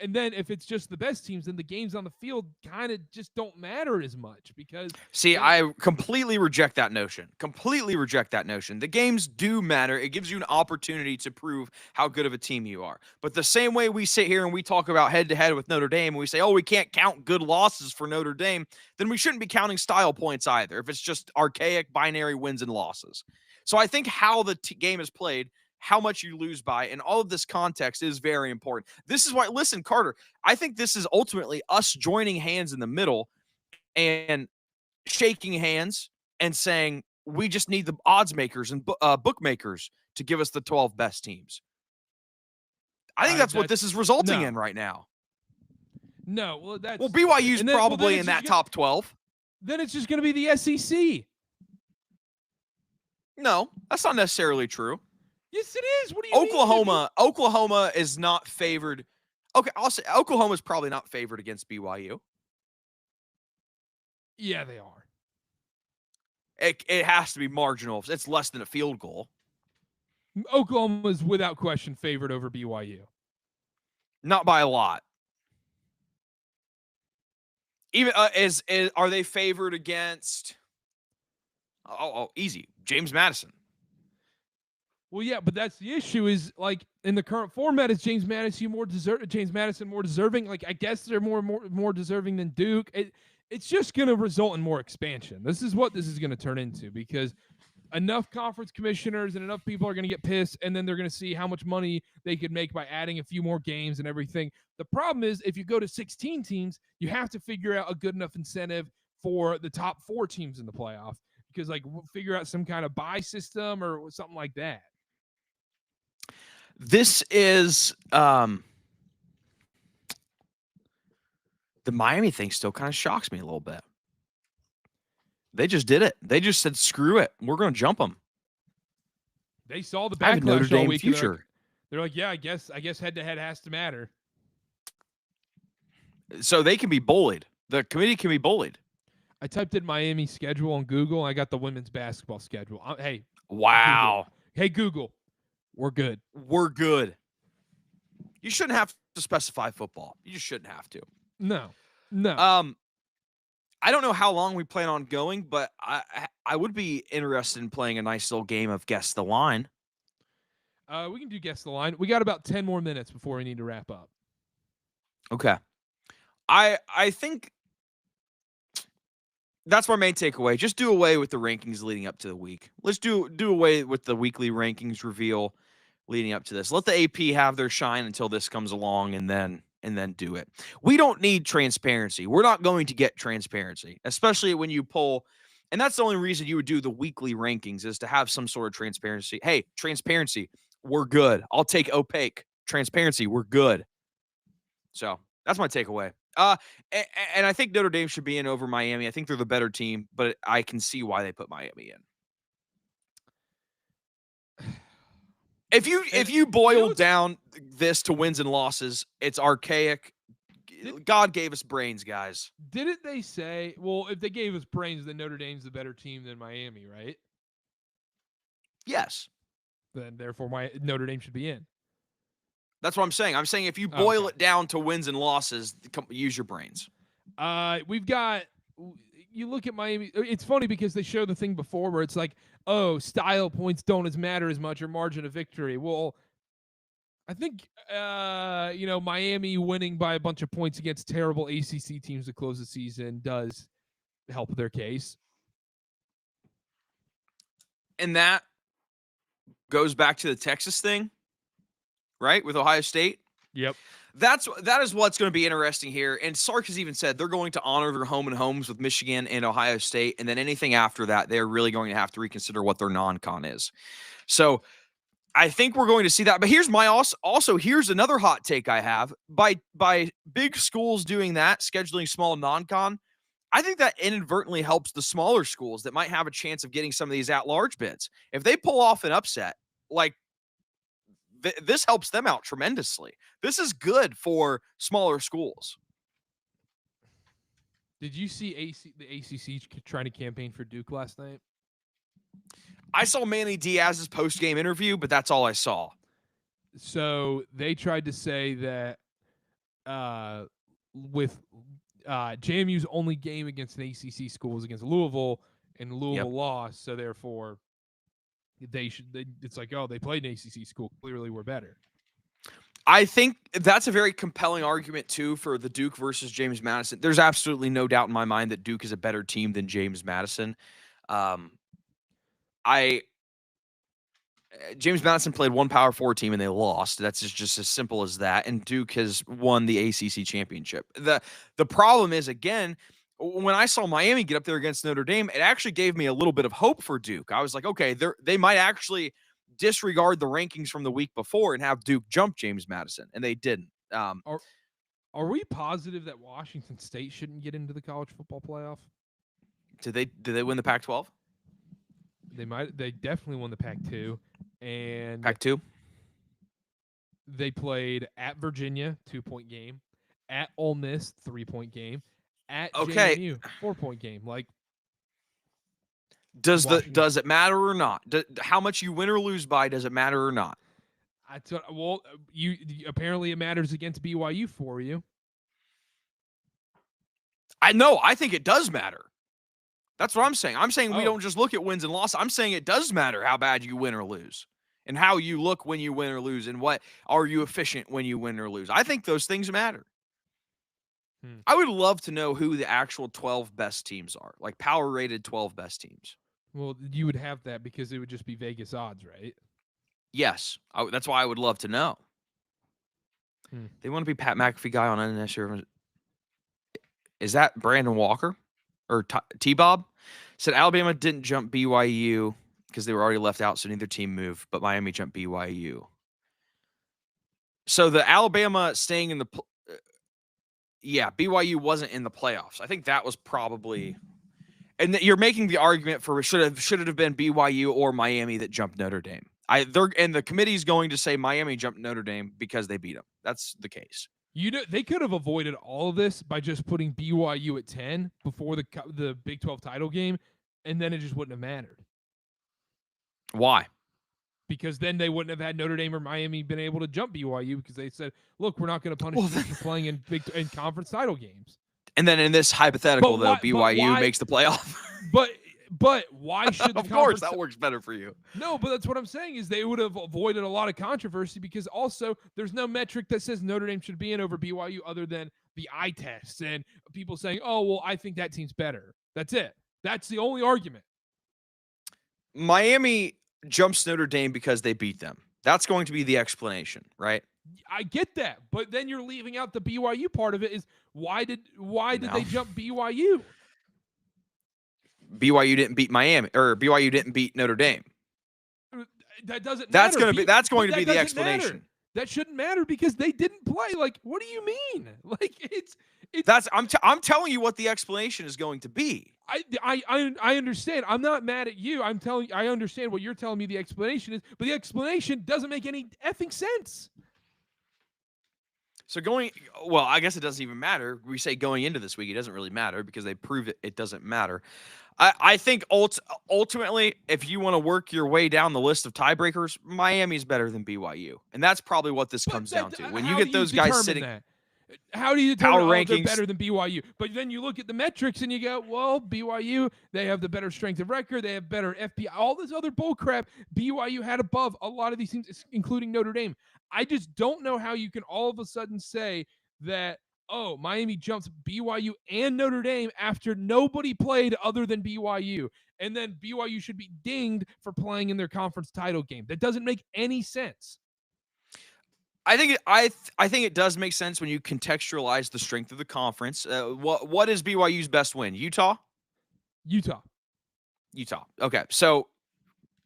and then if it's just the best teams, then the games on the field kind of just don't matter as much. Because I completely reject that notion. The games do matter. It gives you an opportunity to prove how good of a team you are. But the same way we sit here and we talk about head-to-head with Notre Dame, and we say, oh, we can't count good losses for Notre Dame, then we shouldn't be counting style points either if it's just archaic binary wins and losses. So I think how the game is played, how much you lose by, and all of this context is very important. This is why, listen, Karter, I think this is ultimately us joining hands in the middle and shaking hands and saying we just need the odds makers and bookmakers to give us the 12 best teams. I think that's what this is resulting in right now. No, well, BYU's probably in that top 12. Then it's just going to be the SEC. No, that's not necessarily true. Yes, it is. What do you mean? Oklahoma is not favored. Okay, I'll say Oklahoma's probably not favored against BYU. Yeah, they are. It has to be marginal. It's less than a field goal. Oklahoma's without question favored over BYU. Not by a lot. Even are they favored against? Oh, easy. James Madison. Well, yeah, but that's the issue. Is like in the current format, is James Madison more deserving? Like, I guess they're more deserving than Duke. It's just going to result in more expansion. This is what this is going to turn into because enough conference commissioners and enough people are going to get pissed, and then they're going to see how much money they could make by adding a few more games and everything. The problem is, if you go to 16 teams, you have to figure out a good enough incentive for the top 4 teams in the playoff, because like figure out some kind of bye system or something like that. This is the Miami thing still kind of shocks me a little bit. They just did it. They just said, "Screw it, we're going to jump them." They saw the I have a Notre backlash all Dame week. future. They're like, yeah, I guess head to head has to matter. So they can be bullied. The committee can be bullied. I typed in Miami schedule on Google, and I got the women's basketball schedule. Hey, Wow. Google. Hey, Google, we're good. We're good. You shouldn't have to specify football. You just shouldn't have to. No. I don't know how long we plan on going, but I would be interested in playing a nice little game of Guess the Line. We can do Guess the Line. We got about 10 more minutes before we need to wrap up. Okay. I think that's my main takeaway. Just do away with the rankings leading up to the week. Let's do away with the weekly rankings reveal leading up to this. Let the AP have their shine until this comes along, and then do it. We don't need transparency. We're not going to get transparency, especially when you pull. And that's the only reason you would do the weekly rankings, is to have some sort of transparency. Hey, transparency, we're good. I'll take opaque. Transparency, we're good. So that's my takeaway. And I think Notre Dame should be in over Miami. I think they're the better team, but I can see why they put Miami in. If you boil down this to wins and losses, it's archaic. God gave us brains, guys. Didn't they say, well, if they gave us brains, then Notre Dame's the better team than Miami, right? Yes. Then therefore Notre Dame should be in. That's what I'm saying. I'm saying if you boil it down to wins and losses, use your brains. We've got, you look at Miami. It's funny because they show the thing before where it's like, oh, style points don't matter as much, or margin of victory. Well, I think, Miami winning by a bunch of points against terrible ACC teams to close the season does help their case. And that goes back to the Texas thing, right? With Ohio State. Yep. That is what's going to be interesting here. And Sark has even said they're going to honor their home and homes with Michigan and Ohio State. And then anything after that, they're really going to have to reconsider what their non-con is. So I think we're going to see that. But here's my also here's another hot take I have. By big schools doing that, scheduling small non-con, I think that inadvertently helps the smaller schools that might have a chance of getting some of these at-large bids. If they pull off an upset, like this helps them out tremendously. This is good for smaller schools. Did you see the ACC trying to campaign for Duke last night? I saw Manny Diaz's post-game interview, but that's all I saw. So they tried to say that with JMU's only game against an ACC school was against Louisville, and Louisville lost, so therefore it's like, oh, they played an ACC school. Clearly we're better. I think that's a very compelling argument, too, for the Duke versus James Madison. There's absolutely no doubt in my mind that Duke is a better team than James Madison. James Madison played one Power 4 team and they lost. That's just as simple as that. And Duke has won the ACC championship. The problem is, again, when I saw Miami get up there against Notre Dame, it actually gave me a little bit of hope for Duke. I was like, okay, they might actually disregard the rankings from the week before and have Duke jump James Madison, and they didn't. Are we positive that Washington State shouldn't get into the college football playoff? Did they win the Pac-12? They definitely won the Pac-2. And Pac-2? They played at Virginia, 2-point game, at Ole Miss, 3-point game, at JMU, 4-point game. Like, does it matter or not? How much you win or lose by, does it matter or not? Apparently it matters against BYU for you. I think it does matter. That's what I'm saying. I'm saying we don't just look at wins and losses. I'm saying it does matter how bad you win or lose, and how you look when you win or lose, and what are you efficient when you win or lose. I think those things matter. I would love to know who the actual 12 best teams are, like power-rated 12 best teams. Well, you would have that because it would just be Vegas odds, right? Yes, that's why I would love to know. They want to be Pat McAfee guy on NSU. Is that Brandon Walker or T-Bob? Said Alabama didn't jump BYU because they were already left out, so neither team moved, but Miami jumped BYU. So the Alabama staying in the BYU wasn't in the playoffs. I think that was probably, and you're making the argument for should it have been BYU or Miami that jumped Notre Dame. And the committee's going to say Miami jumped Notre Dame because they beat them. That's the case. They could have avoided all of this by just putting BYU at 10 before the Big 12 title game, and then it just wouldn't have mattered. Why? Because then they wouldn't have had Notre Dame or Miami been able to jump BYU because they said, "Look, we're not going to punish you for playing in conference title games." And then in this hypothetical, BYU makes the playoff. But why should the of course that works better for you? No, but that's what I'm saying is they would have avoided a lot of controversy because also there's no metric that says Notre Dame should be in over BYU other than the eye test and people saying, "Oh, well, I think that team's better." That's it. That's the only argument. Miami jumps Notre Dame because they beat them. That's going to be the explanation, right? I get that, but then you're leaving out the BYU part of it. Is why did they jump BYU? BYU didn't beat Miami, or BYU didn't beat Notre Dame. That doesn't matter. That's going to be the explanation. Matter. That shouldn't matter because they didn't play. Like, what do you mean? Like, it's I'm telling you what the explanation is going to be. I understand. I'm not mad at you. I understand what you're telling me the explanation is, but the explanation doesn't make any effing sense. So I guess it doesn't even matter. We say going into this week, it doesn't really matter because they proved it doesn't matter. I think ultimately, if you want to work your way down the list of tiebreakers, Miami's better than BYU. And that's probably what this comes down to. When you get those guys sitting... How do you determine they're better than BYU? But then you look at the metrics and you go, well, BYU, they have the better strength of record. They have better FPI. All this other bull crap BYU had above a lot of these teams, including Notre Dame. I just don't know how you can all of a sudden say that, oh, Miami jumps BYU and Notre Dame after nobody played other than BYU. And then BYU should be dinged for playing in their conference title game. That doesn't make any sense. I think it does make sense when you contextualize the strength of the conference. What is BYU's best win? Utah. Okay, so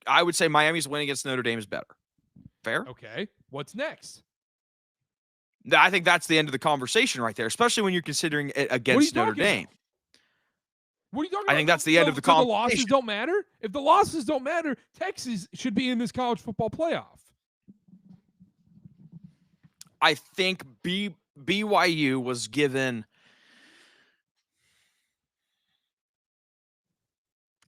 I would say Miami's win against Notre Dame is better. Fair. Okay. What's next? I think that's the end of the conversation right there, especially when you're considering it against Notre Dame. What are you talking about? I think that's the end of the conversation. The losses don't matter? If the losses don't matter, Texas should be in this college football playoff. I think BYU was given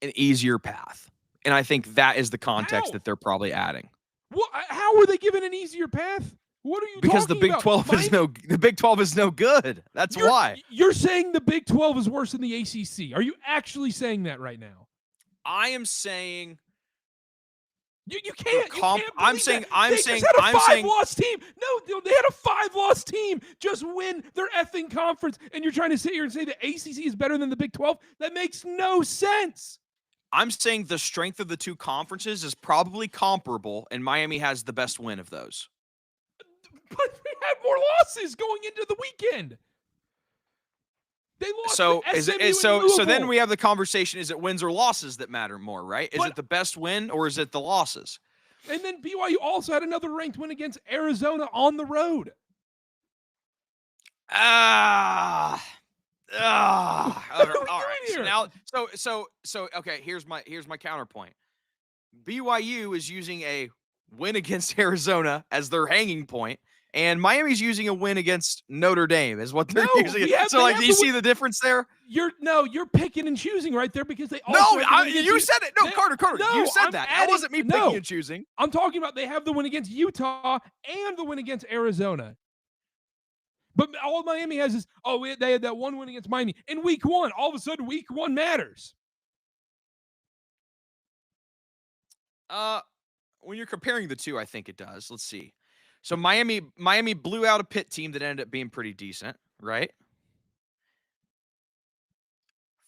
an easier path. And I think that is the context that they're probably adding. What? How were they given an easier path? What are you because talking the Big 12 about? The Big 12 is no good. That's why. You're saying the Big 12 is worse than the ACC. Are you actually saying that right now? I am saying You can't. I'm saying they just had a 5-loss team. No, they had a 5-loss team just win their effing conference, and you're trying to sit here and say the ACC is better than the Big 12? That makes no sense. I'm saying the strength of the two conferences is probably comparable, and Miami has the best win of those. But we had more losses going into the weekend. They lost to SMU so then we have the conversation, is it wins or losses that matter more, right? Is it the best win or is it the losses? And then BYU also had another ranked win against Arizona on the road. All right. So okay, here's my counterpoint. BYU is using a win against Arizona as their hanging point. And Miami's using a win against Notre Dame is what they're using. So, do you see the difference there? You're picking and choosing right there because they also you said it. No, Karter, you said that. That wasn't me picking and choosing. I'm talking about they have the win against Utah and the win against Arizona. But all Miami has is, they had that one win against Miami in week 1. All of a sudden, week 1 matters. When you're comparing the two, I think it does. Let's see. So Miami blew out a Pitt team that ended up being pretty decent, right?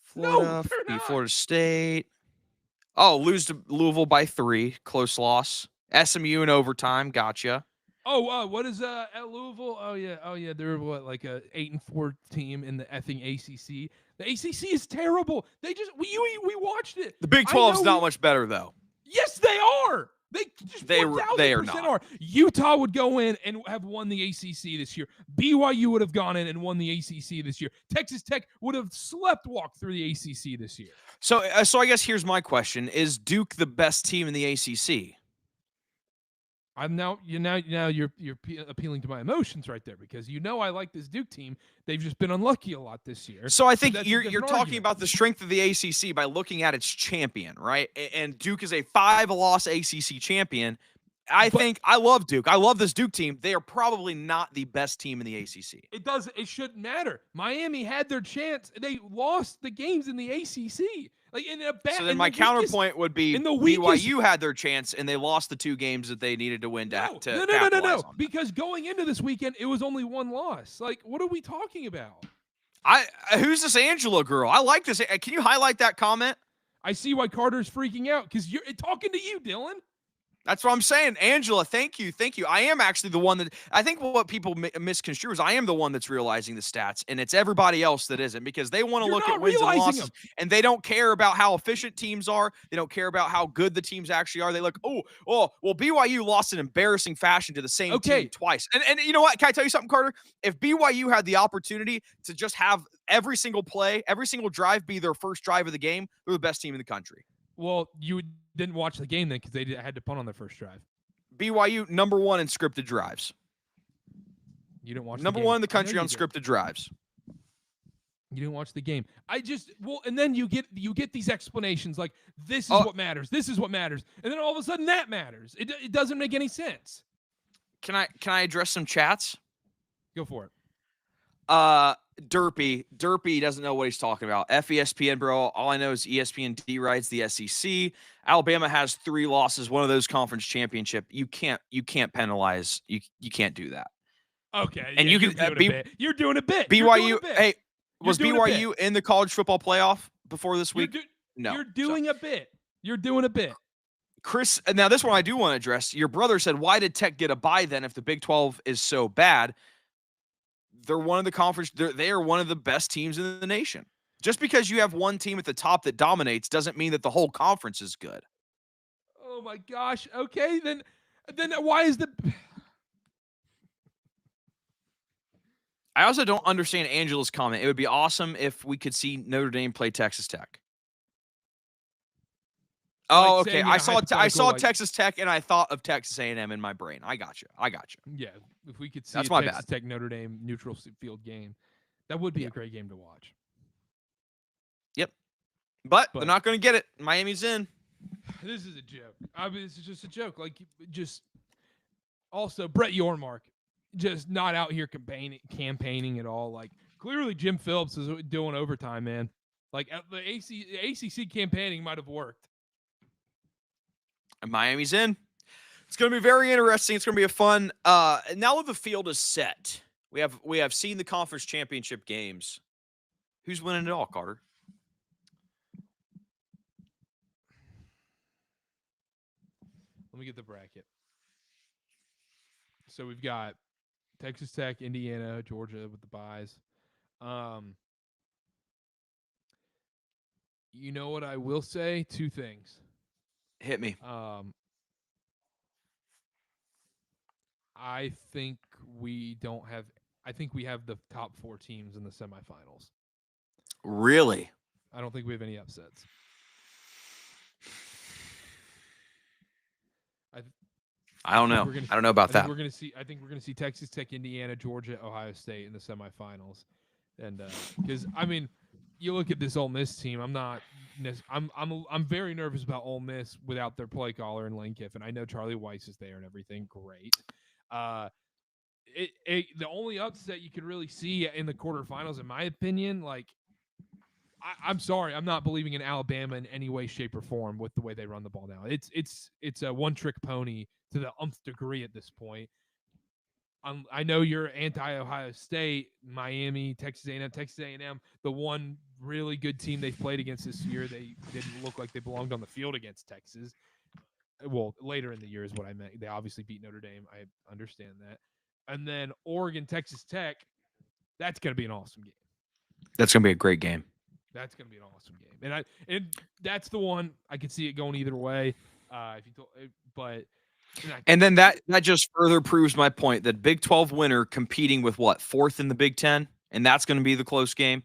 Florida State. Oh, lose to Louisville by 3, close loss. SMU in overtime, gotcha. Oh, what is at Louisville? Oh yeah, they're what, like a 8-4 team in the effing ACC. The ACC is terrible. They just we watched it. The Big I 12's know. not much better though. Yes, they are. They just They 1,000% not. are. Utah would go in and have won the ACC this year. BYU would have gone in and won the ACC this year. Texas Tech would have walked through the ACC this year. So I guess here's my question: is Duke the best team in the ACC? I'm now you're appealing to my emotions right there, because I like this Duke team. They've just been unlucky a lot this year. So I think you're talking argument. about the strength of the ACC by looking at its champion, right? And Duke is a 5-loss ACC champion. I love Duke. I love this Duke team. They are probably not the best team in the ACC. It shouldn't matter. Miami had their chance. They lost the games in the ACC. Like in a bad. So then my counterpoint would be BYU had their chance and they lost the 2 games that they needed to win to capitalize on that. Because going into this weekend, it was only 1 loss. Like, what are we talking about? Who's this Angela girl? I like this. Can you highlight that comment? I see why Carter's freaking out, because you're talking to you, Dylan. That's what I'm saying. Angela, thank you. I am actually the one that I think what people misconstrue is I am the one that's realizing the stats, and it's everybody else that isn't, because they want to look at wins and losses, and they don't care about how efficient teams are. They don't care about how good the teams actually are. They look, well, BYU lost in embarrassing fashion to the same team twice. And you know what? Can I tell you something, Karter? If BYU had the opportunity to just have every single play, every single drive be their first drive of the game, they're the best team in the country. Well, you didn't watch the game then, because they had to punt on their first drive. BYU number 1 in scripted drives. You didn't watch number 1 in the country on scripted drives. You didn't watch the game. And then you get these explanations like, this is what matters. This is what matters. And then all of a sudden that matters. It doesn't make any sense. Can I address some chats? Go for it. Derpy doesn't know what he's talking about. FESPN, bro. All I know is ESPN rides the SEC. Alabama has 3 losses, one of those conference championship. You can't penalize. You can't do that. Okay. And yeah, you're doing a bit. BYU. Hey, was BYU in the college football playoff before this week? No. You're doing a bit. You're doing a bit. Chris, now this one I do want to address. Your brother said, why did Tech get a bye then if the Big 12 is so bad? They're one of the conference. They are one of the best teams in the nation. Just because you have one team at the top that dominates doesn't mean that the whole conference is good. Oh my gosh. Okay, then why is the? I also don't understand Angela's comment. It would be awesome if we could see Notre Dame play Texas Tech. Oh, okay. I saw Texas Tech and I thought of Texas A&M in my brain. I got you. Yeah, if we could see a Texas Tech Notre Dame neutral field game, that would be a great game to watch. Yep. But they're not going to get it. Miami's in. This is a joke. This is just a joke. Like, just also Brett Yormark, just not out here campaigning at all. Like, clearly Jim Phillips is doing overtime, man. Like, the ACC campaigning might have worked. And Miami's in. It's going to be very interesting. It's going to be a fun. Now that the field is set, we have seen the conference championship games. Who's winning it all, Karter? Let me get the bracket. So we've got Texas Tech, Indiana, Georgia with the byes. You know what I will say? 2 things. Hit me. I think we have the top 4 teams in the semifinals. Really? I don't think we have any upsets. I don't know. I don't know about that. I think we're gonna see Texas Tech, Indiana, Georgia, Ohio State in the semifinals, and because you look at this Ole Miss team. I'm very nervous about Ole Miss without their play caller and Lane Kiffin. I know Charlie Weiss is there and everything. Great. The only upset you could really see in the quarterfinals, in my opinion, like, I'm sorry, I'm not believing in Alabama in any way, shape, or form with the way they run the ball now. It's a one-trick pony to the nth degree at this point. I know you're anti-Ohio State, Miami, Texas A&M. The one really good team they've played against this year, they didn't look like they belonged on the field against Texas. Well, later in the year is what I meant. They obviously beat Notre Dame. I understand that. And then Oregon, Texas Tech, that's going to be an awesome game. That's going to be a great game. That's going to be an awesome game. And that's the one I could see it going either way. And then that just further proves my point that Big 12 winner competing with what, 4th in the Big 10, and that's going to be the close game.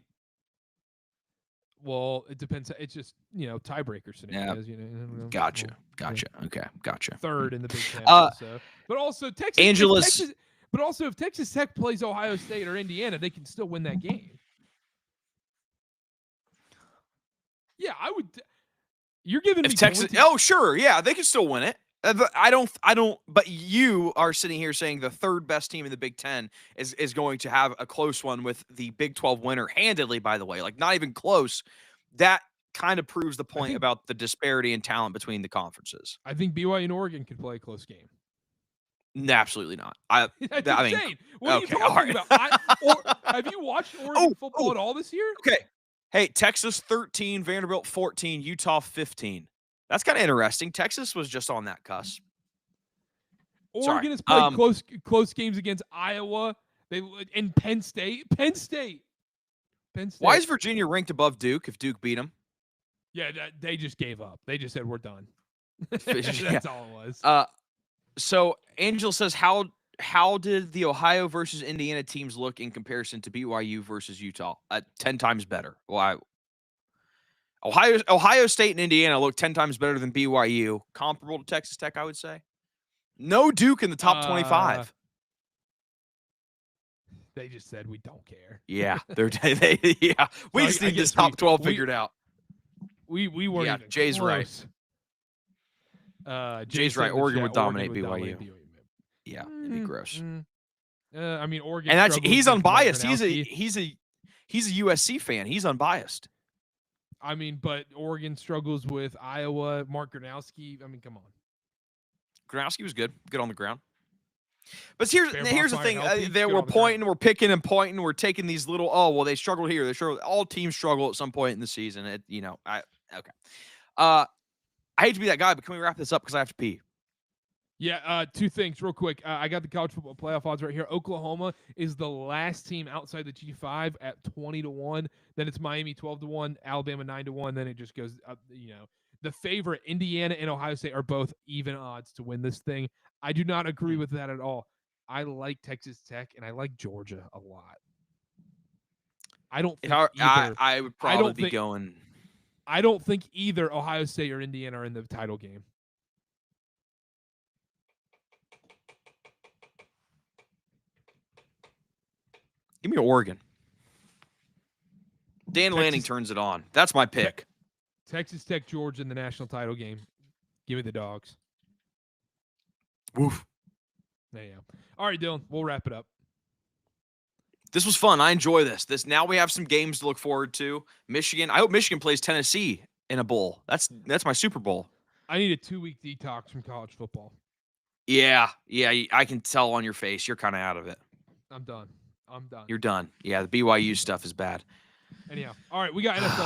Well, it depends. It's just tiebreaker scenarios. Yeah. Gotcha. Okay, gotcha. 3rd in the Big 10. But also if Texas Tech plays Ohio State or Indiana, they can still win that game. Yeah, I would. You're giving me Texas. Oh, sure, yeah, they can still win it. I don't. But you are sitting here saying the 3rd best team in the Big 10 is going to have a close one with the Big 12 winner handedly. By the way, like not even close. That kind of proves the point about the disparity in talent between the conferences. I think BYU and Oregon could play a close game. No, absolutely not. That's insane. What are you talking about? Have you watched Oregon football at all this year? Okay. Hey, Texas 13, Vanderbilt 14, Utah 15. That's kind of interesting. Texas was just on that cusp. Oregon has played close games against Iowa. And Penn State. Why is Virginia ranked above Duke if Duke beat them? Yeah, they just gave up. They just said, we're done. That's all it was. So Angel says, how did the Ohio versus Indiana teams look in comparison to BYU versus Utah? 10 times better. Well, Ohio State and Indiana look 10 times better than BYU. Comparable to Texas Tech, I would say. No Duke in the top 25. They just said we don't care. Yeah, we just need this top 12 figured out. We weren't. Yeah, Jay's close. right. Jay's right. Oregon would dominate BYU. Yeah, it'd be gross. I mean, Oregon. And he's unbiased. He's a USC fan. He's unbiased. I mean, but Oregon struggles with Iowa. Mark Gronowski. I mean, come on. Gronowski was good on the ground. But here's the thing: that we're pointing, we're picking and pointing, we're taking these little. They struggled here. They struggled. All teams struggle at some point in the season. Okay. I hate to be that guy, but can we wrap this up because I have to pee? Yeah, 2 things real quick. I got the college football playoff odds right here. Oklahoma is the last team outside the G5 at 20-1. Then it's Miami 12-1, Alabama 9-1. Then it just goes up. The favorite Indiana and Ohio State are both even odds to win this thing. I do not agree with that at all. I like Texas Tech and I like Georgia a lot. I don't think I would probably be going. I don't think either Ohio State or Indiana are in the title game. Give me Oregon. Dan Lanning turns it on. That's my pick. Texas Tech, Georgia in the national title game. Give me the Dogs. Woof. There you go. All right, Dylan, we'll wrap it up. This was fun. I enjoy this. Now we have some games to look forward to. Michigan. I hope Michigan plays Tennessee in a bowl. That's my Super Bowl. I need a 2-week detox from college football. Yeah. I can tell on your face. You're kind of out of it. I'm done. You're done. Yeah, the BYU stuff is bad. Anyhow, all right, we got NFL